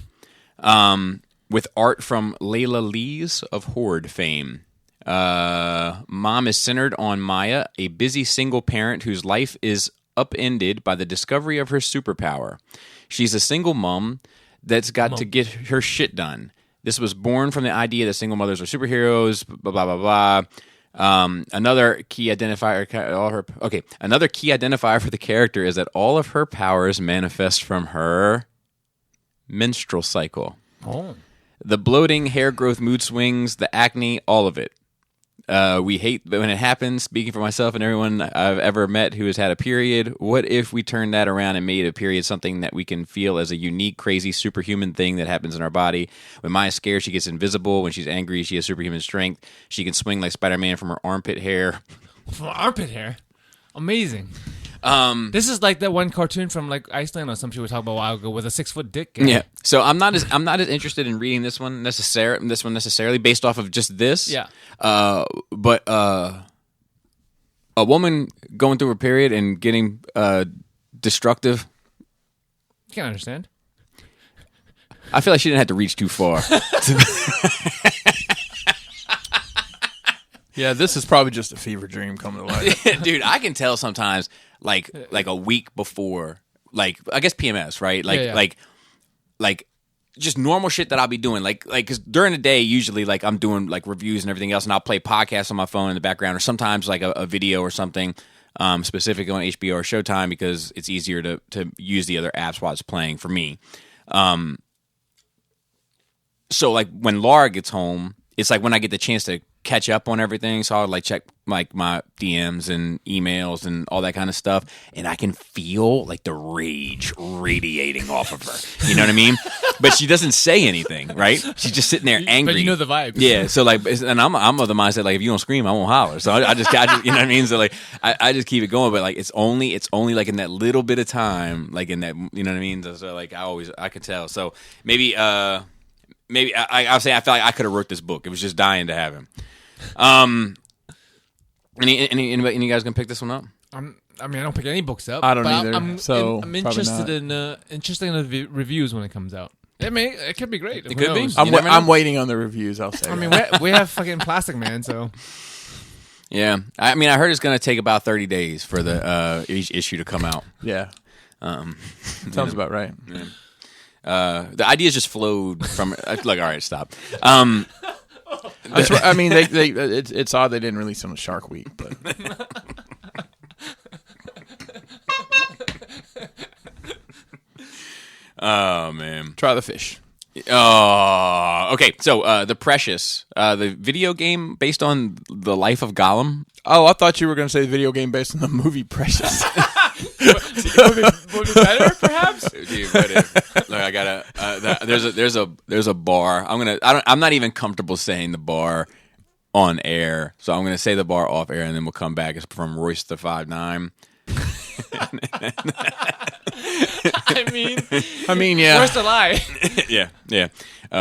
with art from Layla Lees of Horde fame. Mom is centered on Maya, a busy single parent whose life is upended by the discovery of her superpower. She's a single mom that's got to get her shit done. This was born from the idea that single mothers are superheroes, blah, blah, blah, blah. Another key identifier for the character is that all of her powers manifest from her menstrual cycle. Oh. The bloating, hair growth, mood swings, the acne, all of it. We hate when it happens, speaking for myself and everyone I've ever met who has had a period. What if we turned that around and made a period something that we can feel as a unique, crazy, superhuman thing that happens in our body? When Maya's scared, she gets invisible. When she's angry, she has superhuman strength. She can swing like Spider-Man from her armpit hair. From armpit hair? Amazing. This is like that one cartoon from like Iceland or some shit we talked about a while ago with a 6-foot dick. Yeah. So I'm not as interested in reading this one necessarily based off of just this. Yeah. But a woman going through a period and getting destructive. You can't understand. I feel like she didn't have to reach too far. Yeah, this is probably just a fever dream coming to life. Dude, I can tell sometimes, like a week before, like I guess PMS, right? Like just normal shit that I'll be doing, like because during the day usually like I'm doing like reviews and everything else, and I'll play podcasts on my phone in the background, or sometimes like a video or something specific on HBO or Showtime because it's easier to use the other apps while it's playing for me. So like when Laura gets home, it's like when I get the chance to catch up on everything, so I'll like check like my DMs and emails and all that kind of stuff, and I can feel like the rage radiating off of her. You know what I mean? But she doesn't say anything, right? She's just sitting there angry. But you know the vibes. Yeah. So like, and I'm of the mindset like if you don't scream, I won't holler. So I just you know what I mean? So like, I just keep it going. But like, it's only like in that little bit of time, like in that, you know what I mean? So like, I can tell. So maybe I'll say I feel like I could have wrote this book. It was just dying to have him. Any guys gonna pick this one up? I don't pick any books up. I don't but either, I'm probably interested not. in the reviews when it comes out. It could be great. Who could be. knows? You never know. I'm waiting on the reviews. I'll say. I mean, we have fucking Plastic Man, so Yeah, I mean, I heard it's gonna take about 30 days for the each issue to come out. yeah, sounds about right. The ideas just flowed from. Look, all right, stop. I mean, it's odd they didn't release on Shark Week, but Oh man. try the fish. Oh, okay. So, The Precious, the video game based on the life of Gollum. Oh, I thought you were going to say the video game based on the movie Precious. would be better, perhaps. Dude, look, I gotta. There's a bar. I'm not even comfortable saying the bar on air, so I'm gonna say the bar off air, and then we'll come back. It's from Royce the 5'9". I mean, yeah. where's the lie? yeah.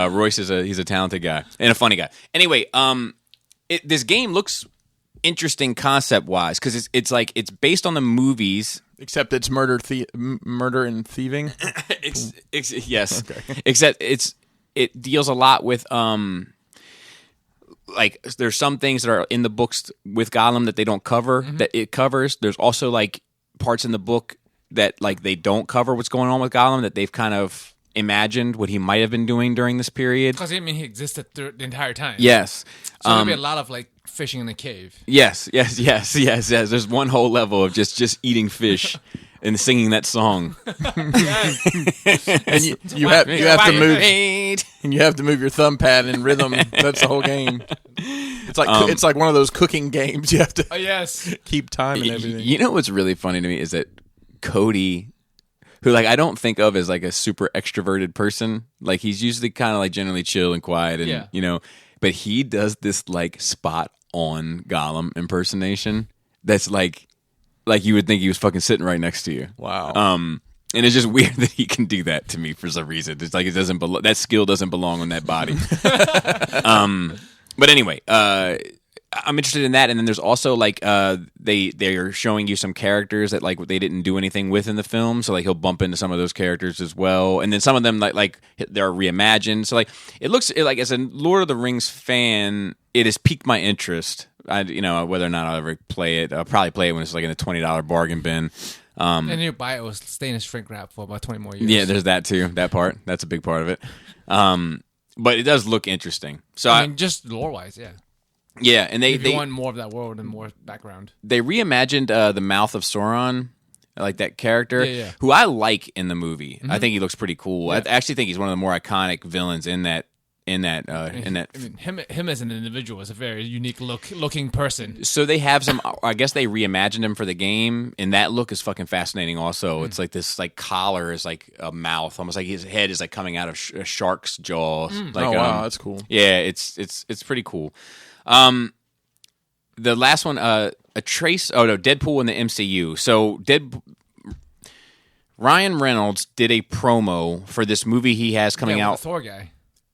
Royce he's a talented guy and a funny guy. Anyway, this game looks interesting concept wise because it's like it's based on the movies. Except it's murder and thieving. Yes. Okay. Except it deals a lot with like there's some things that are in the books with Gollum that they don't cover that it covers. There's also like parts in the book that like they don't cover what's going on with Gollum that they've kind of imagined what he might have been doing during this period. Because he existed the entire time. Yes. So there'll be a lot of like fishing in the cave. Yes. There's one whole level of just eating fish and singing that song. And you have to move, and you have to move your thumb pad in rhythm. That's the whole game. It's like one of those cooking games. You have to Yes. keep time and everything. You know what's really funny to me is that Cody, who like I don't think of as like a super extroverted person, like he's usually kind of like generally chill and quiet, and you know, but he does this like spot on Gollum impersonation that's like you would think he was fucking sitting right next to you. Wow. And it's just weird that he can do that to me for some reason. It's like it doesn't that skill doesn't belong on that body. But anyway, I'm interested in that, and then there's also like they are showing you some characters that like they didn't do anything with in the film, so like he'll bump into some of those characters as well, and then some of them like they're reimagined. So like it looks like as a Lord of the Rings fan, it has piqued my interest. Whether or not I'll ever play it, I'll probably play it when it's like in a $20 bargain bin. And you buy it with stay in a shrink wrap for about 20 more years. Yeah, there's that too. That part, that's a big part of it. But it does look interesting. So I mean, just lore wise, yeah. Yeah, and if you want more of that world and more background. They reimagined the Mouth of Sauron, like that character, who I like in the movie. I think he looks pretty cool. I actually think he's one of the more iconic villains in that. I mean, him as an individual is a very unique looking person. So they have some. I guess they reimagined him for the game, and that look is fucking fascinating. Also, it's like this like collar is like a mouth, almost like his head is like coming out of a shark's jaw. Like, oh wow, that's cool. Yeah, it's pretty cool. The last one, Deadpool in the MCU. So Ryan Reynolds did a promo for this movie he has coming out. The Thor guy.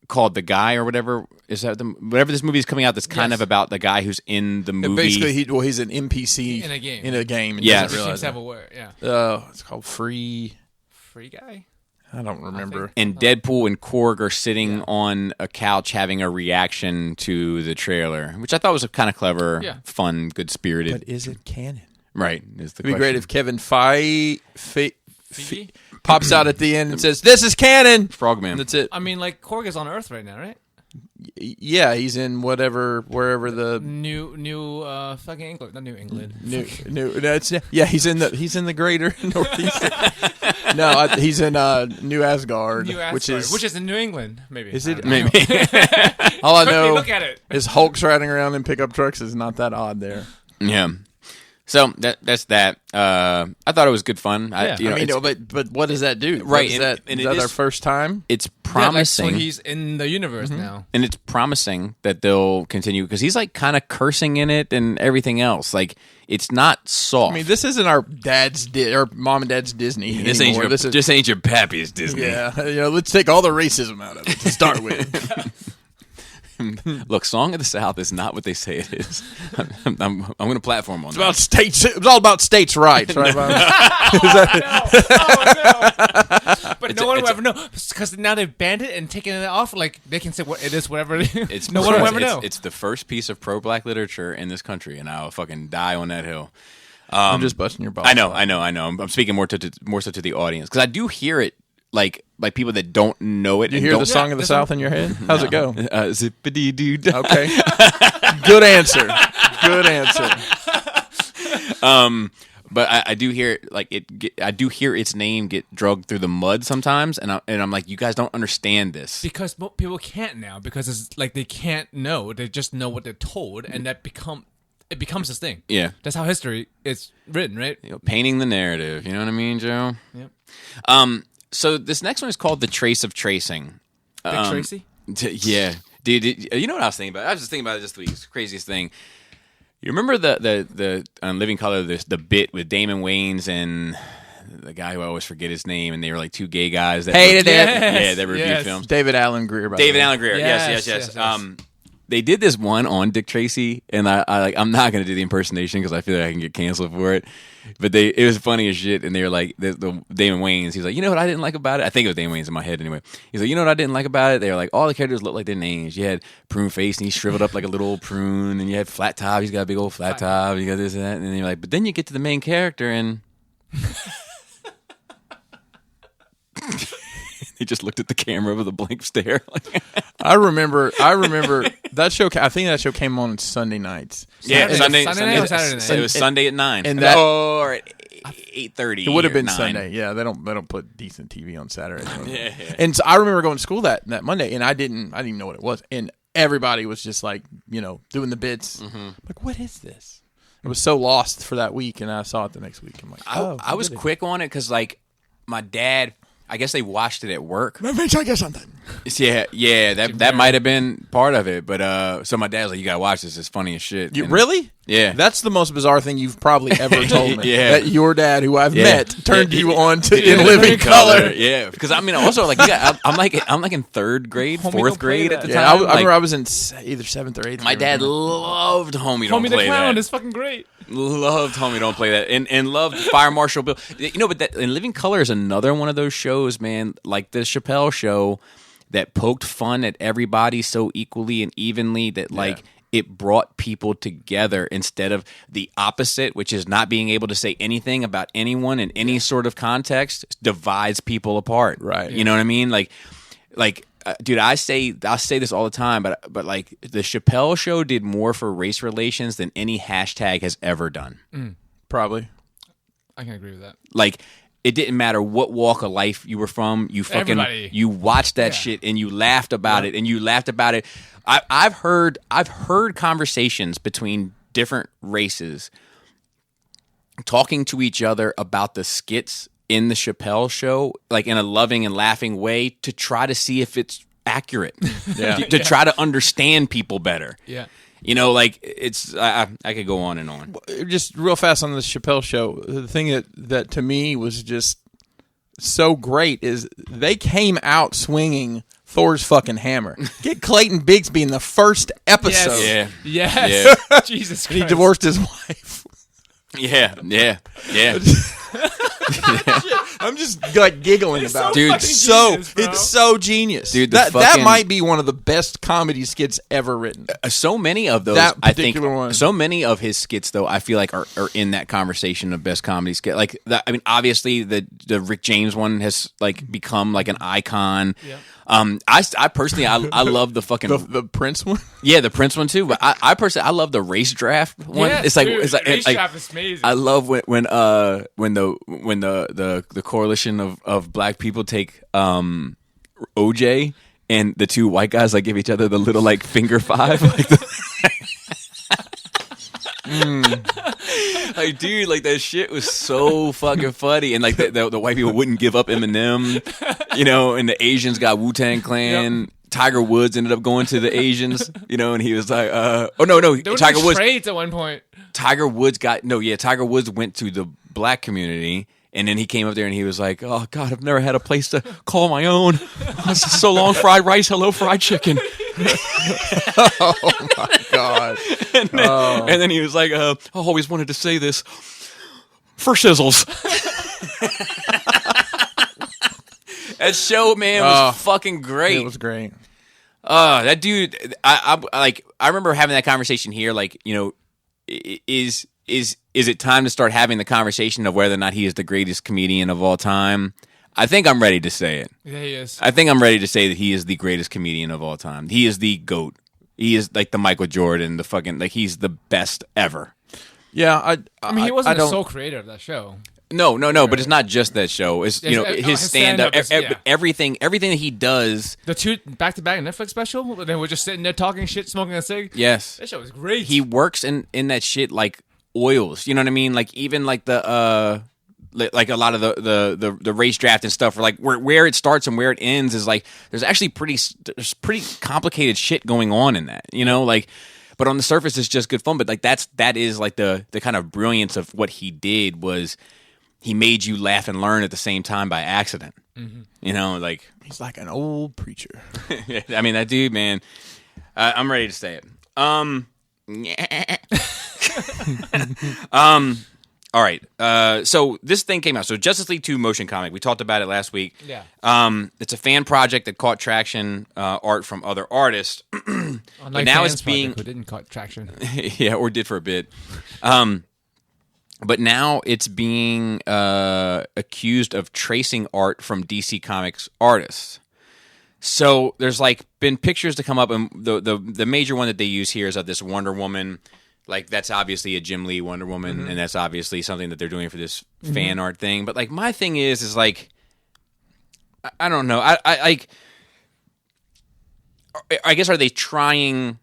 Called The Guy or whatever. Is that whatever this movie is coming out that's kind of about the guy who's in the movie. Basically, he's an NPC in a game. And yes. doesn't realize have a word, yeah. It's called Free Guy? I don't remember. And Deadpool and Korg are sitting on a couch having a reaction to the trailer, which I thought was a kind of clever, fun, good-spirited. But is it canon? Right. Is the It'd be question. great if Kevin Feige pops out at the end and says, "This is canon." Frogman. And that's it. I mean, like Korg is on Earth right now, right? Yeah, he's in wherever the new fucking England, not New England. He's in the greater northeast. No, he's in New Asgard, which is in New England. Maybe is it? Maybe. All I know look at it. is Hulk's riding around in pickup trucks is not that odd there. Yeah. So that's that. I thought it was good fun. But what does that do? Right, is that our first time? It's promising. So he's in the universe now, and it's promising that they'll continue because he's like kind of cursing in it and everything else. Like it's not soft. I mean, this isn't our mom and dad's Disney. This ain't your pappy's Disney. Yeah, let's take all the racism out of it to start with. Look, Song of the South is not what they say it is. I'm going to platform on It's that. about states. It was all about states' rights, right? But no one will ever know because now they've banned it and taken it off. Like they can say what it is, whatever. It's no one will ever know. It's the first piece of pro-black literature in this country, and I'll fucking die on that hill. I'm just busting your balls. I know. I'm speaking more so to the audience because I do hear it like people that don't know it. You and hear don't, the Song of the South in your head? How's it go? Zippity doo. Okay. Good answer. Good answer. But I do hear I do hear its name get dragged through the mud sometimes, and I'm like, you guys don't understand this. Because people can't now because it's like they can't know. They just know what they're told, and it becomes this thing. Yeah, That's how history is written, right? painting the narrative. You know what I mean, Joe? Yep. So this next one is called The Trace of Tracing. Dick Tracy? Yeah, dude. You know what I was thinking about? I was just thinking about it this week. It's the craziest thing. You remember the Living Color, the bit with Damon Wayans and the guy who I always forget his name, and they were like two gay guys that Hated it. Yeah, they reviewed Yes. films. David Allen Greer. David Allen Greer. Yes, Yes. yes. They did this one on Dick Tracy, and I'm not going to do the impersonation because I feel like I can get canceled for it. But it was funny as shit, and they were like, the Damon Wayans, he's like, you know what I didn't like about it? I think it was Damon Wayans in my head anyway. He's like, you know what I didn't like about it? They were like, all the characters look like their names. You had Prune Face, and he's shriveled up like a little old prune, and you had Flat Top, he's got a big old flat top, you got this and that, and then you're like, but then you get to the main character, and he just looked at the camera with a blank stare. I remember that show. I think that show came on Sunday nights. Sunday night or Saturday night? It was Sunday at 9. And that- or at 8:30. It would have been 9. Sunday. Yeah, they don't put decent TV on Saturday. Yeah. And so I remember going to school that Monday, and I didn't know what it was, and everybody was just like, doing the bits. Like, what is this? I was so lost for that week, and I saw it the next week. I'm like, I was quick on it because, like, my dad, I guess they watched it at work. Let me tell you something. Yeah, that might have been part of it. But so my dad's like, you gotta watch this. It's funny as shit. You And- really? Yeah. That's the most bizarre thing you've probably ever told me. Yeah. That your dad, who I've met, turned you on to Yeah, In Living Color. Yeah, because I mean, also like I'm like in third grade, Homie, fourth don't play grade that. at the Yeah, time. I Like, remember I was in either 7th or 8th. my dad loved Homie Don't Homie the Play Clown That. is fucking great. Loved Homie Don't Play That, and loved Fire Marshal Bill. But that In Living Color is another one of those shows, man. Like the Chappelle Show, that poked fun at everybody so equally and evenly that like. It brought people together instead of the opposite, which is not being able to say anything about anyone in any sort of context, divides people apart. Right. You know what I mean? Like, dude, I say this all the time, but like the Chappelle Show did more for race relations than any hashtag has ever done. Probably. I can agree with that. Like, it didn't matter what walk of life you were from. You fucking Everybody. you watched that shit and you laughed about it and you laughed about it. I've heard conversations between different races talking to each other about the skits in the Chappelle Show, like in a loving and laughing way, to try to see if it's accurate. to try to understand people better. Yeah. You know, like it's I could go on and on. Just real fast on the Chappelle Show, the thing that to me was just so great is they came out swinging Thor's fucking hammer. Get Clayton Bigsby in the first episode. Yeah. Yes. Jesus Christ. He divorced his wife. Yeah. I'm just like giggling about it. Dude, fucking So genius, bro. it's so genius, Dude, That fucking- might be one of the best comedy skits ever written. So many of those, That I think, particular one. so many of his skits, though, I feel like are in that conversation of best comedy skit. Like, I mean, obviously the Rick James one has like become like an icon. Yeah. I personally, I love the fucking The Prince one. the Prince one too. But I personally, I love the race draft one. Yes, it's like dude, it's like, Race like Draft is amazing. I love when the coalition of black people take OJ and the two white guys like give each other the little like finger five. Like, like, dude, like that shit was so fucking funny, and like the white people wouldn't give up Eminem, you know, and the Asians got Wu-Tang Clan. Yep. Tiger Woods ended up going to the Asians, you know, and he was like, oh no, there were Tiger Woods. trades at one point. Tiger Woods Tiger Woods went to the black community, and then he came up there and he was like, oh God, I've never had a place to call my own. It's so long, fried rice, hello, fried chicken. Oh my god! And then he was like, I always wanted to say this for shizzles. That show, man, was fucking great. It was great. That dude, I remember having that conversation here. Like, you know, is it time to start having the conversation of whether or not he is the greatest comedian of all time? I think I'm ready to say it. Yeah, he is. I think I'm ready to say that he is the greatest comedian of all time. He is the GOAT. He is like the Michael Jordan, the fucking, like, he's the best ever. Yeah, I mean, he wasn't the sole creator of that show. No, but it's not just that show. It's, you know, his stand-up, stand-up everything that he does. The 2 back-to-back Netflix special, then we're just sitting there talking shit, smoking a cig. Yes. That show was great. He works in that shit like oils. You know what I mean? Like, even like the like a lot of the race draft and stuff, like where it starts and where it ends is like there's actually pretty complicated shit going on in that. You know, like. But on the surface, it's just good fun. But like that is like the kind of brilliance of what he did was he made you laugh and learn at the same time by accident. Mm-hmm. You know, like he's like an old preacher. I mean, that dude, man. I'm ready to say it. All right. So this thing came out. So Justice League 2 motion comic. We talked about it last week. Yeah. It's a fan project that caught traction, art from other artists. But now it's being who didn't caught traction. yeah, or did for a bit. But now it's being accused of tracing art from DC Comics artists. So there's like been pictures to come up, and the major one that they use here is of this Wonder Woman. Like, that's obviously a Jim Lee Wonder Woman, and that's obviously something that they're doing for this fan art thing. But, like, my thing is like, I don't know. I guess, are they trying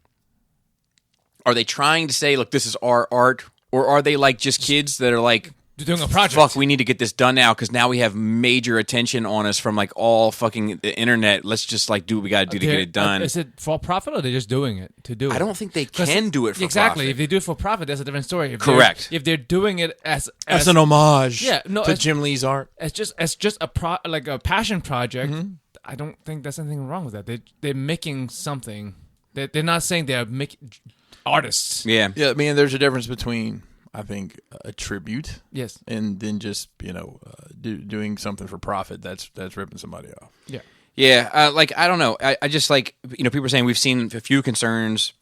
to say, look, this is our art? Or are they, like, just kids that are like, They're doing a project. fuck, we need to get this done now because now we have major attention on us from, like, all fucking the internet. Let's just, like, do what we got to do to get it done. Is it for profit or are they just doing it to do it? I don't think they can do it for exactly. profit. If they do it for profit, that's a different story. Correct. If they're doing it as an homage to Jim Lee's art. It's just a passion project. I don't think there's anything wrong with that. They're making something. They're not saying they're making artists. Yeah. Yeah, I mean, there's a difference between, I think, a tribute, Yes. and then just doing something for profit. That's ripping somebody off. Yeah. Yeah, like, I don't know. I just, like, you know, people are saying we've seen a few concerns.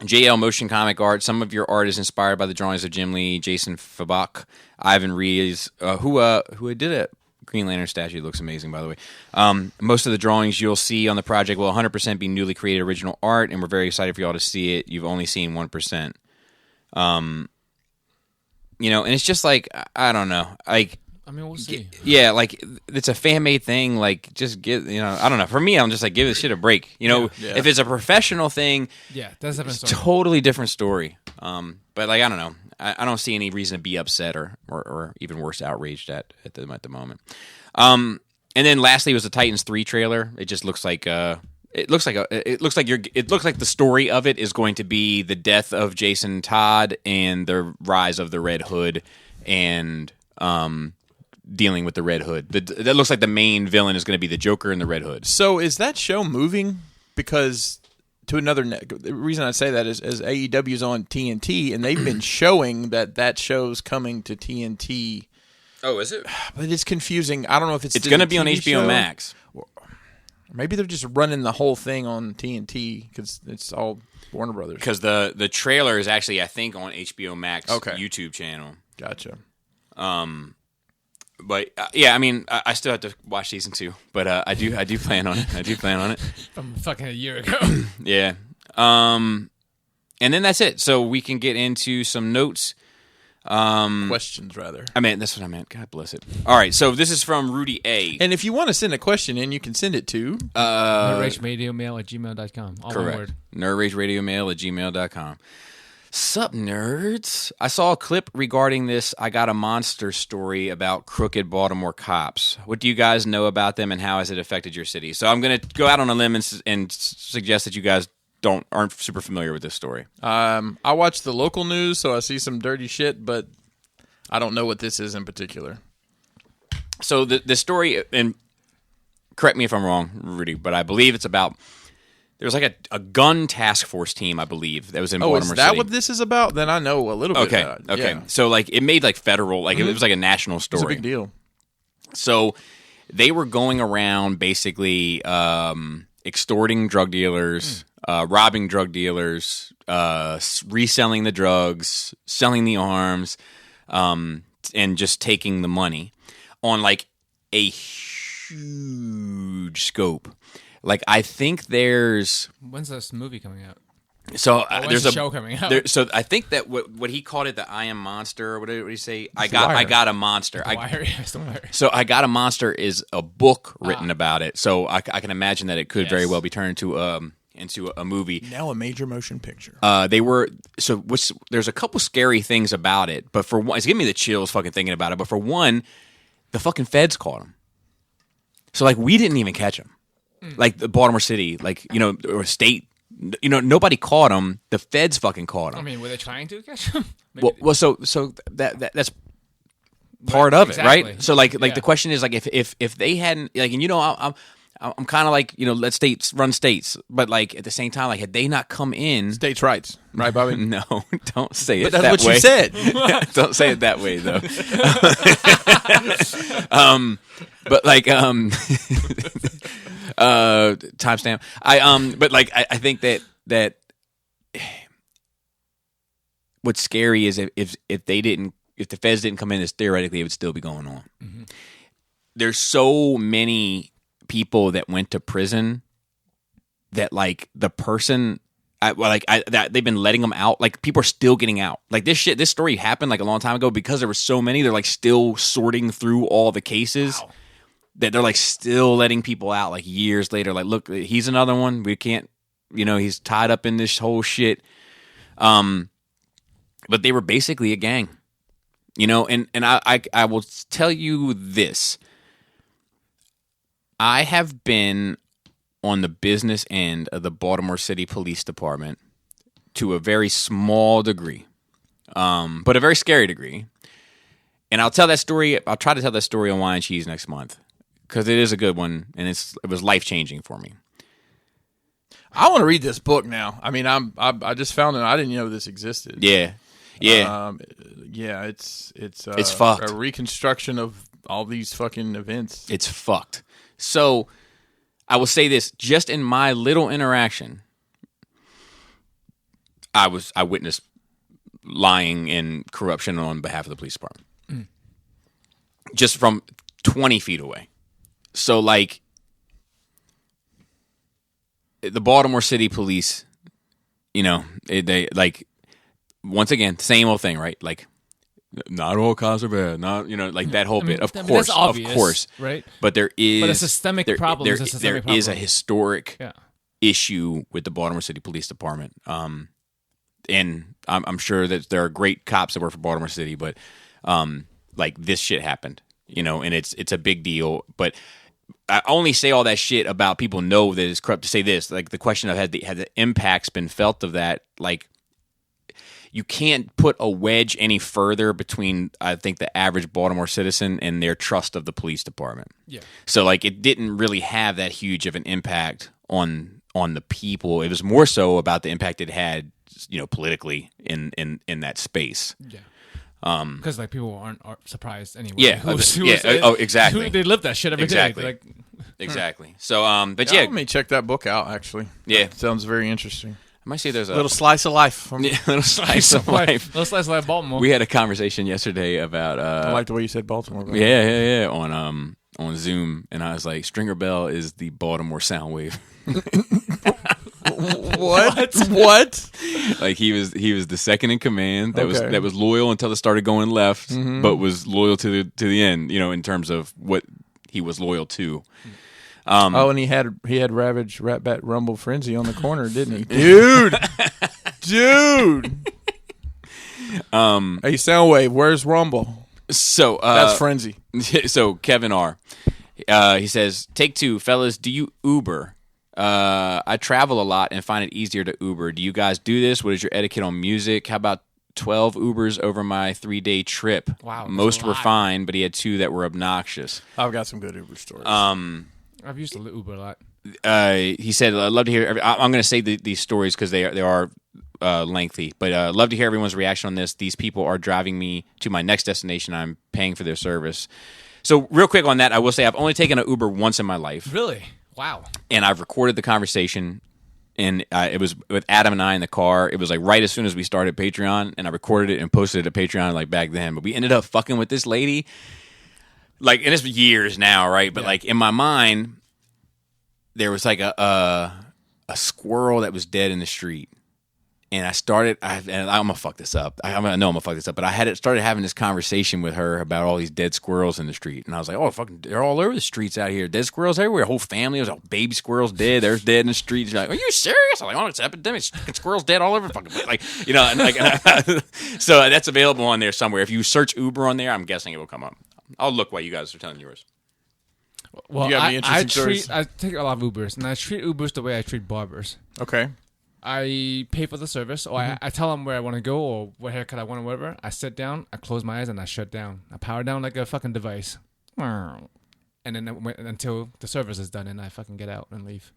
JL Motion Comic Art. Some of your art is inspired by the drawings of Jim Lee, Jason Fabak, Ivan Reis, who did a Green Lantern statue. Looks amazing, by the way. Most of the drawings you'll see on the project will 100% be newly created original art, and we're very excited for y'all to see it. You've only seen 1%. You know, and it's just like, I don't know. Like, I mean, we'll see. Yeah, like, it's a fan-made thing. Like, just get, you know, I don't know. For me, I'm just like, give this shit a break. You know, Yeah. if it's a professional thing, Yeah, that's a different it's a story. totally different story. But, like, I don't know. I don't see any reason to be upset or even worse, outraged at the moment. And then lastly was the Titans 3 trailer. It just looks like it looks like the story of it is going to be the death of Jason Todd and the rise of the Red Hood and dealing with the Red Hood. That looks like the main villain is going to be the Joker and the Red Hood. So is that show moving? Because to another the reason I say that is as AEW's on TNT, and they've been showing that show's coming to TNT. Oh, is it? But it's confusing. I don't know if it's going to be on TV HBO show. Max. Maybe they're just running the whole thing on TNT because it's all Warner Brothers. Because the trailer is actually, I think, on HBO Max Okay. YouTube channel. Gotcha. But yeah, I mean, I still have to watch season 2, but I do plan on it. I do plan on it. From fucking a year ago. Yeah. And then that's it. So we can get into some notes. Questions, rather. That's what I meant. God bless it. All right. So this is from Rudy A. And if you want to send a question in, you can send it to NerdRageRadioMail@gmail.com. All one correct. word. NerdRageRadioMail@gmail.com. Sup, nerds? I saw a clip regarding this I Got a Monster story about crooked Baltimore cops. What do you guys know about them, and how has it affected your city? So I'm going to go out on a limb and suggest that you guys aren't super familiar with this story. I watch the local news, so I see some dirty shit, but I don't know what this is in particular. So the story, and correct me if I'm wrong, Rudy, but I believe it's about there was like a gun task force team, I believe, that was in Oh, Baltimore is that City. what this is about? Then I know a little bit Okay, about it. okay. Yeah. So like it made like federal, like it was like a national story. It's a big deal. So they were going around basically extorting drug dealers, robbing drug dealers, reselling the drugs, selling the arms, and just taking the money on like a huge scope. Like I think there's When's this movie coming out? so When's there's the a show coming out? So I think that what he called it, the I Am Monster, or what did he say? I The Wire. got a monster. The Wire. Yes, The Wire. So I Got a Monster is a book written about it. So I can imagine that it could very Yes. well be turned into a movie. Now a major motion picture. There's a couple scary things about it, but for one, it's giving me the chills fucking thinking about it. But for one, the fucking feds caught him. So like we didn't even catch him. Like the Baltimore City, like or state, nobody caught him. The feds fucking caught him. I mean, were they trying to catch him? Maybe Well, so that's part of it, exactly. right? So like Yeah. the question is like if they hadn't like, and I'm kind of like let states run states, but like at the same time, like had they not come in, States' rights, right, Bobby? no, don't say it. But that's that what way. you said. Don't say it that way though. But like timestamp. But like I think that what's scary is if the feds didn't come in, this theoretically it would still be going on. Mm-hmm. There's so many people that went to prison that like the person that they've been letting them out. Like people are still getting out. Like this story happened like a long time ago because there were so many. They're like still sorting through all the cases. Wow. That they're like still letting people out like years later. Like, look, he's another one. We can't, he's tied up in this whole shit. But they were basically a gang, and I will tell you this. I have been on the business end of the Baltimore City Police Department to a very small degree, but a very scary degree. And I'll tell that story. I'll try to tell that story on Wine and Cheese next month because it is a good one and it was life-changing for me. I want to read this book now. I mean, I just found it. I didn't know this existed. Yeah. It's fucked. A reconstruction of all these fucking events. It's fucked. So I will say this, just in my little interaction, I witnessed lying and corruption on behalf of the police department. Just from 20 feet away. So like the Baltimore City Police, they like, once again, same old thing, right? Like, not all cops are bad. Not like that whole bit. Of course, that's obvious, of course, right? But there is, But a systemic problem is a systemic there is a problem. historic Yeah. issue with the Baltimore City Police Department. And I'm sure that there are great cops that work for Baltimore City, but like this shit happened, and it's a big deal. But I only say all that shit about people know that it's corrupt to say this. Like the question of had the impacts been felt of that, like. You can't put a wedge any further between, I think, the average Baltimore citizen and their trust of the police department. Yeah. So, like, it didn't really have that huge of an impact on the people. It was more so about the impact it had, politically in that space. Yeah. Because like people aren't surprised anyway. Yeah. Exactly. They live that shit every day. Exactly. Like, Exactly. So, but Yeah, yeah, let me check that book out. Actually, Yeah. That sounds very interesting. I might see there's a Little slice of life. yeah, little slice of life. Let's like Baltimore. We had a conversation yesterday about I like the way you said Baltimore. Bro. Yeah, on Zoom, and I was like, Stringer Bell is the Baltimore Soundwave. What? Like he was the second in command that Okay. was loyal until it started going left, but was loyal to the end. In terms of what he was loyal to. Oh, and he had Ravage Rat Bat Rumble Frenzy on the corner, didn't he? Dude. Hey, Soundwave, where's Rumble? So That's Frenzy. So Kevin R. He says, "Take two, fellas. Do you Uber? I travel a lot and find it easier to Uber. Do you guys do this? What is your etiquette on music? How about 12 Ubers over my 3-day trip? Wow, that's Most a were lot. fine, but he had two that were obnoxious. I've got some good Uber stories. I've used Uber a lot. he said, "I'd love to hear." I'm going to say these stories because they are lengthy, but love to hear everyone's reaction on this. These people are driving me to my next destination. I'm paying for their service. So, real quick on that, I will say I've only taken an Uber once in my life. Really? Wow. And I've recorded the conversation, and it was with Adam and I in the car. It was like right as soon as we started Patreon, and I recorded it and posted it to Patreon like back then. But we ended up fucking with this lady, like, and it's years now, right? But like in my mind, there was like a squirrel that was dead in the street. And and I'm gonna fuck this up. I know I'm gonna fuck this up, but I started having this conversation with her about all these dead squirrels in the street, and I was like, "Oh, fucking, they're all over the streets out here. Dead squirrels everywhere. A whole family of baby squirrels dead. They're dead in the streets." She's like, "Are you serious?" I'm like, "Oh, it's an epidemic. Squirrels dead all over fucking place." Like, you know, and like, so that's available on there somewhere. If you search Uber on there, I'm guessing it will come up. I'll look while you guys are telling yours. Well, You got any interesting stories? I take a lot of Ubers, and I treat Ubers the way I treat barbers. Okay. I pay for the service, or I tell them where I want to go, or what haircut I want, or whatever. I sit down, I close my eyes, and I shut down. I power down like a fucking device. And then until the service is done, and I fucking get out and leave.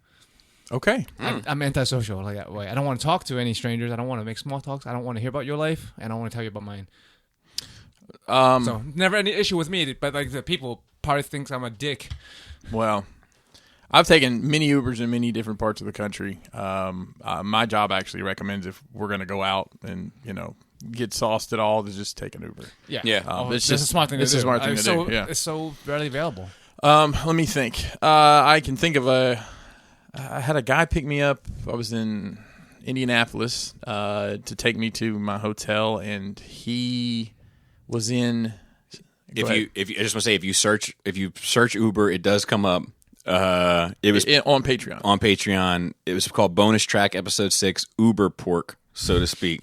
Okay. I'm antisocial like that way. I don't want to talk to any strangers. I don't want to make small talks. I don't want to hear about your life, and I don't want to tell you about mine. So never any issue with me, but like the people probably thinks I'm a dick. Well, I've taken many Ubers in many different parts of the country. My job actually recommends if we're going to go out and, you know, get sauced at all, to just take an Uber. Yeah. It's just a smart thing to do. It's a smart thing to do. Yeah. It's so readily available. Let me think. I can think of I had a guy pick me up. I was in Indianapolis to take me to my hotel, and he was in. I just want to say, if you search Uber, it does come up. It was on Patreon. On Patreon, it was called Bonus Track Episode 6, Uber Pork, so to speak.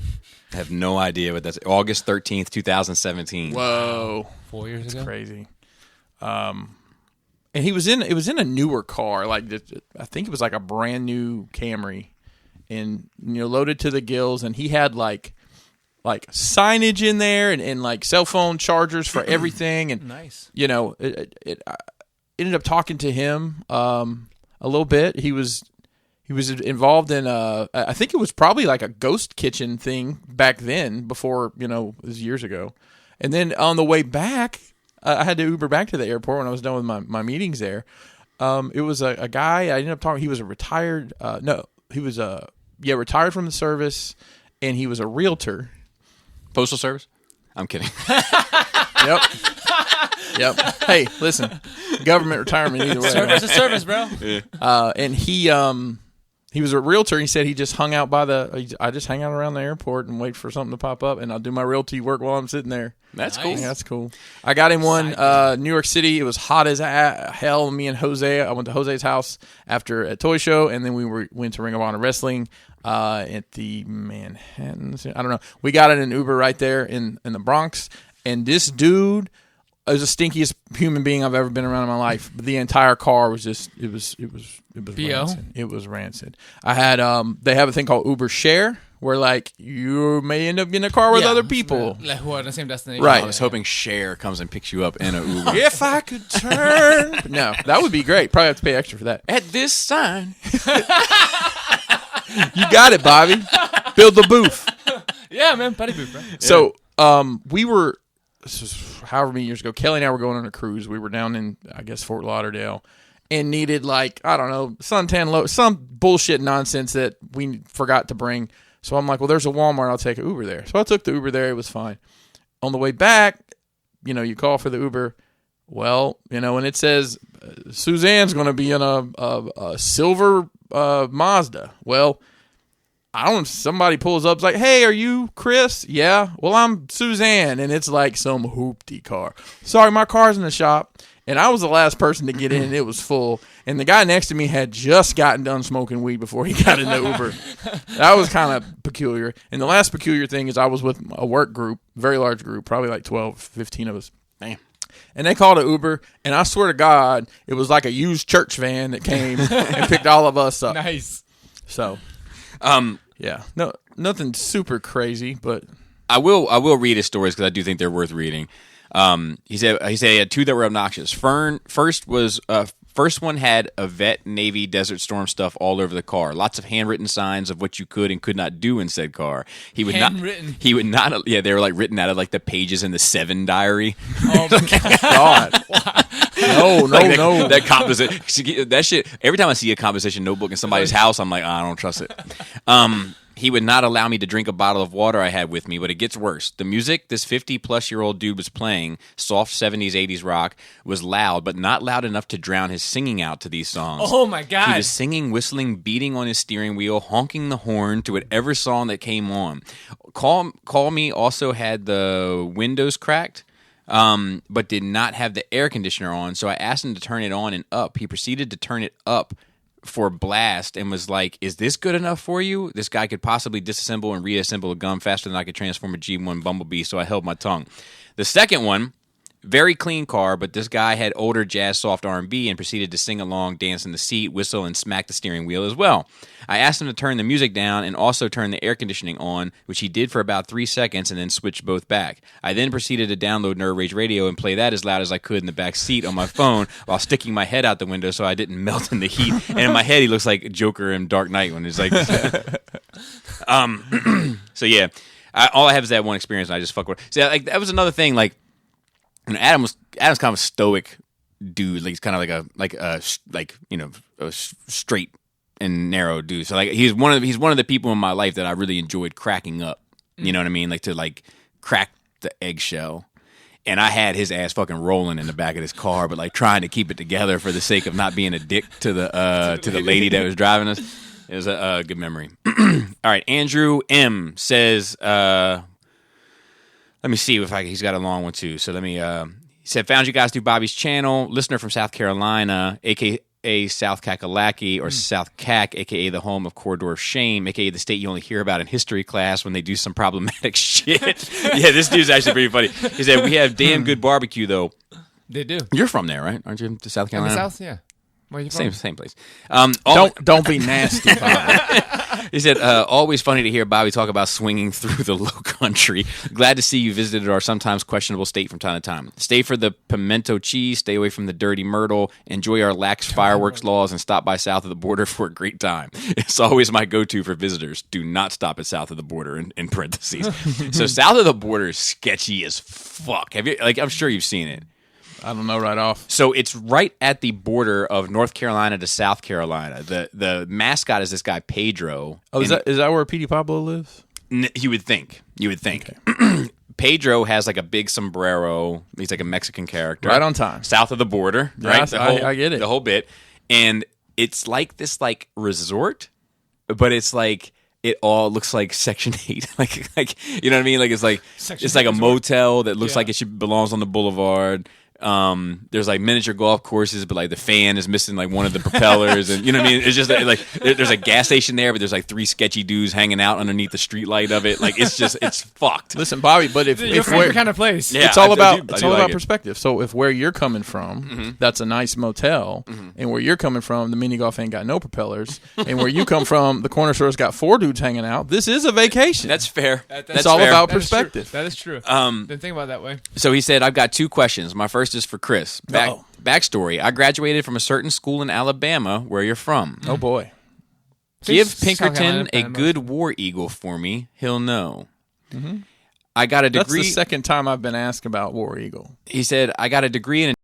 I have no idea what that's. August 13th, 2017. Whoa, 4 years ago. Crazy. And it was in a newer car, like I think it was like a brand new Camry, and loaded to the gills, and he had like signage in there and like cell phone chargers for everything, and nice. I ended up talking to him a little bit. He was involved in I think it was probably like a ghost kitchen thing back then, before it was years ago. And then on the way back, I had to Uber back to the airport when I was done with my meetings there. It was a guy I ended up talking. He was a retired retired from the service, and he was a realtor. Postal Service? I'm kidding. Yep. Hey, listen, government retirement either way. Service is service, bro. And he was a realtor. He said he just hung out I just hang out around the airport and wait for something to pop up, and I'll do my realty work while I'm sitting there. That's cool. Yeah, that's cool. I got him one, New York City. It was hot as hell. Me and Jose, I went to Jose's house after a toy show, and then we went to Ring of Honor Wrestling at the Manhattan. I don't know. We got in an Uber right there in the Bronx, and this dude was the stinkiest human being I've ever been around in my life. But the entire car was just it was rancid. It was rancid. I had they have a thing called Uber Share, where like you may end up getting a car with other people who are in the same destination. Right. I was hoping Cher comes and picks you up in an Uber. If I could turn. No, that would be great. Probably have to pay extra for that. At this sign. You got it, Bobby. Build the booth. Yeah, man. Buddy booth, bro. So we were, this was however many years ago, Kelly and I were going on a cruise. We were down in, I guess, Fort Lauderdale, and needed like, I don't know, suntan lotion, some bullshit nonsense that we forgot to bring. So I'm like, well, there's a Walmart. I'll take an Uber there. So I took the Uber there. It was fine. On the way back, you call for the Uber. Well, and it says Suzanne's going to be in a silver Mazda. Well, I don't. Somebody pulls up, it's like, "Hey, are you Chris?" Yeah. Well, I'm Suzanne, and it's like some hoopty car. Sorry, my car's in the shop, and I was the last person to get in, and it was full. And the guy next to me had just gotten done smoking weed before he got in the Uber. That was kind of peculiar. And the last peculiar thing is I was with a work group, very large group, probably like 12, 15 of us. Damn. And they called an Uber, and I swear to God, it was like a used church van that came and picked all of us up. Nice. So, yeah, no, nothing super crazy, but I will read his stories because I do think they're worth reading. He said he had two that were obnoxious. First was First one had a vet Navy Desert Storm stuff all over the car. Lots of handwritten signs of what you could and could not do in said car. He would Handwritten? not. He would not. Yeah, they were like written out of like the pages in the Seven diary. Oh my God. No. That composition. That shit. Every time I see a composition notebook in somebody's house, I'm like, I don't trust it. He would not allow me to drink a bottle of water I had with me, but it gets worse. The music this 50-plus-year-old dude was playing, soft 70s, 80s rock, was loud, but not loud enough to drown his singing out to these songs. Oh, my God. He was singing, whistling, beating on his steering wheel, honking the horn to whatever song that came on. Call Me also had the windows cracked, but did not have the air conditioner on, so I asked him to turn it on and up. He proceeded to turn it up for blast and was like, is this good enough for you? This guy could possibly disassemble and reassemble a gun faster than I could transform a G1 Bumblebee, so I held my tongue. The second one, very clean car, but this guy had older jazz soft R&B and proceeded to sing along, dance in the seat, whistle, and smack the steering wheel as well. I asked him to turn the music down and also turn the air conditioning on, which he did for about 3 seconds and then switched both back. I then proceeded to download Nerd Rage Radio and play that as loud as I could in the back seat on my phone while sticking my head out the window so I didn't melt in the heat. And in my head, he looks like Joker in Dark Knight when he's like... So yeah, all I have is that one experience and I just fuck with it. So like, that was another thing, like, and Adam's kind of a stoic dude. Like he's kind of like a straight and narrow dude. So like he's one of the people in my life that I really enjoyed cracking up. You know what I mean? Like to like crack the eggshell. And I had his ass fucking rolling in the back of this car, but like trying to keep it together for the sake of not being a dick to the lady that was driving us. It was a good memory. All right, Andrew M says. Let me see if he's got a long one too. So let me. He said, found you guys through Bobby's channel. Listener from South Carolina, aka South Kakalaki or South Cac, aka the home of Corridor of Shame, aka the state you only hear about in history class when they do some problematic shit. Yeah, this dude's actually pretty funny. He said, we have damn good barbecue though. They do. You're from there, right? Aren't you? To South In the Carolina? South, yeah. Where are you from? Same place. Don't be nasty, Bobby. He said, always funny to hear Bobby talk about swinging through the low country. Glad to see you visited our sometimes questionable state from time to time. Stay for the pimento cheese, stay away from the dirty myrtle, enjoy our lax fireworks laws, and stop by south of the border for a great time. It's always my go-to for visitors. Do not stop at south of the border, in parentheses. So south of the border is sketchy as fuck. Have you? Like, I'm sure you've seen it. I don't know right off. So it's right at the border of North Carolina to South Carolina. The mascot is this guy Pedro. Oh, is that where Petey Pablo lives? You would think. Okay. Pedro has like a big sombrero. He's like a Mexican character. Right on time. South of the border, right? I get it. The whole bit. And it's like this like resort, but it's like it all looks like Section 8. like you know what I mean? Like it's like a motel that looks like it belongs on the boulevard. There's like miniature golf courses, but like the fan is missing like one of the propellers, and you know what I mean. It's just like there's a gas station there, but there's like 3 sketchy dudes hanging out underneath the street light of it. Like it's fucked. Listen, Bobby, but if your favorite kind of place, Yeah, it's all about like perspective. So if where you're coming from, that's a nice motel, and where you're coming from, the mini golf ain't got no propellers, and where you come from, the corner store's got 4 dudes hanging out. This is a vacation. That's fair. It's all fair. about That is true. perspective. That is true. Didn't think about it that way. So he said, I've got 2 questions. My first is for Chris. Uh-oh. Backstory. I graduated from a certain school in Alabama where you're from. Oh boy. Give South Pinkerton Carolina, a Alabama. good war eagle for me. He'll know. I got a That's degree. the second time I've been asked about War Eagle. He said, I got a degree in